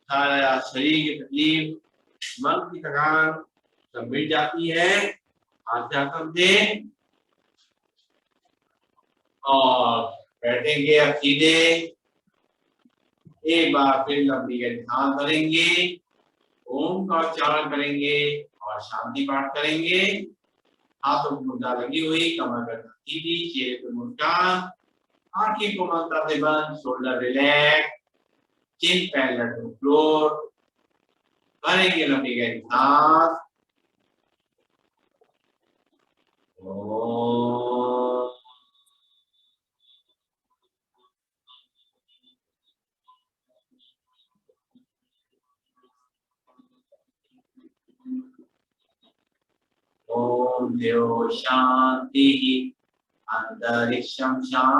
सारा शरीर की तकलीफ, मन की थकान सब मिट जाती है आसन से। और बैठेंगे अब सीधे, एक बार फिर लंबी ध्यान करेंगे, ओम का उच्चारण करेंगे और शांति पाठ करेंगे। हाथों की मुद्रा लगी हुई, कमर कर सीधी, चेहरे पर मुस्कान, आंखें को ममता से बंद, shoulder relax, chin parallel to floor, करेंगे लंबी गहरी सांस। ओम देव शांति अंतरिक्षम शांति।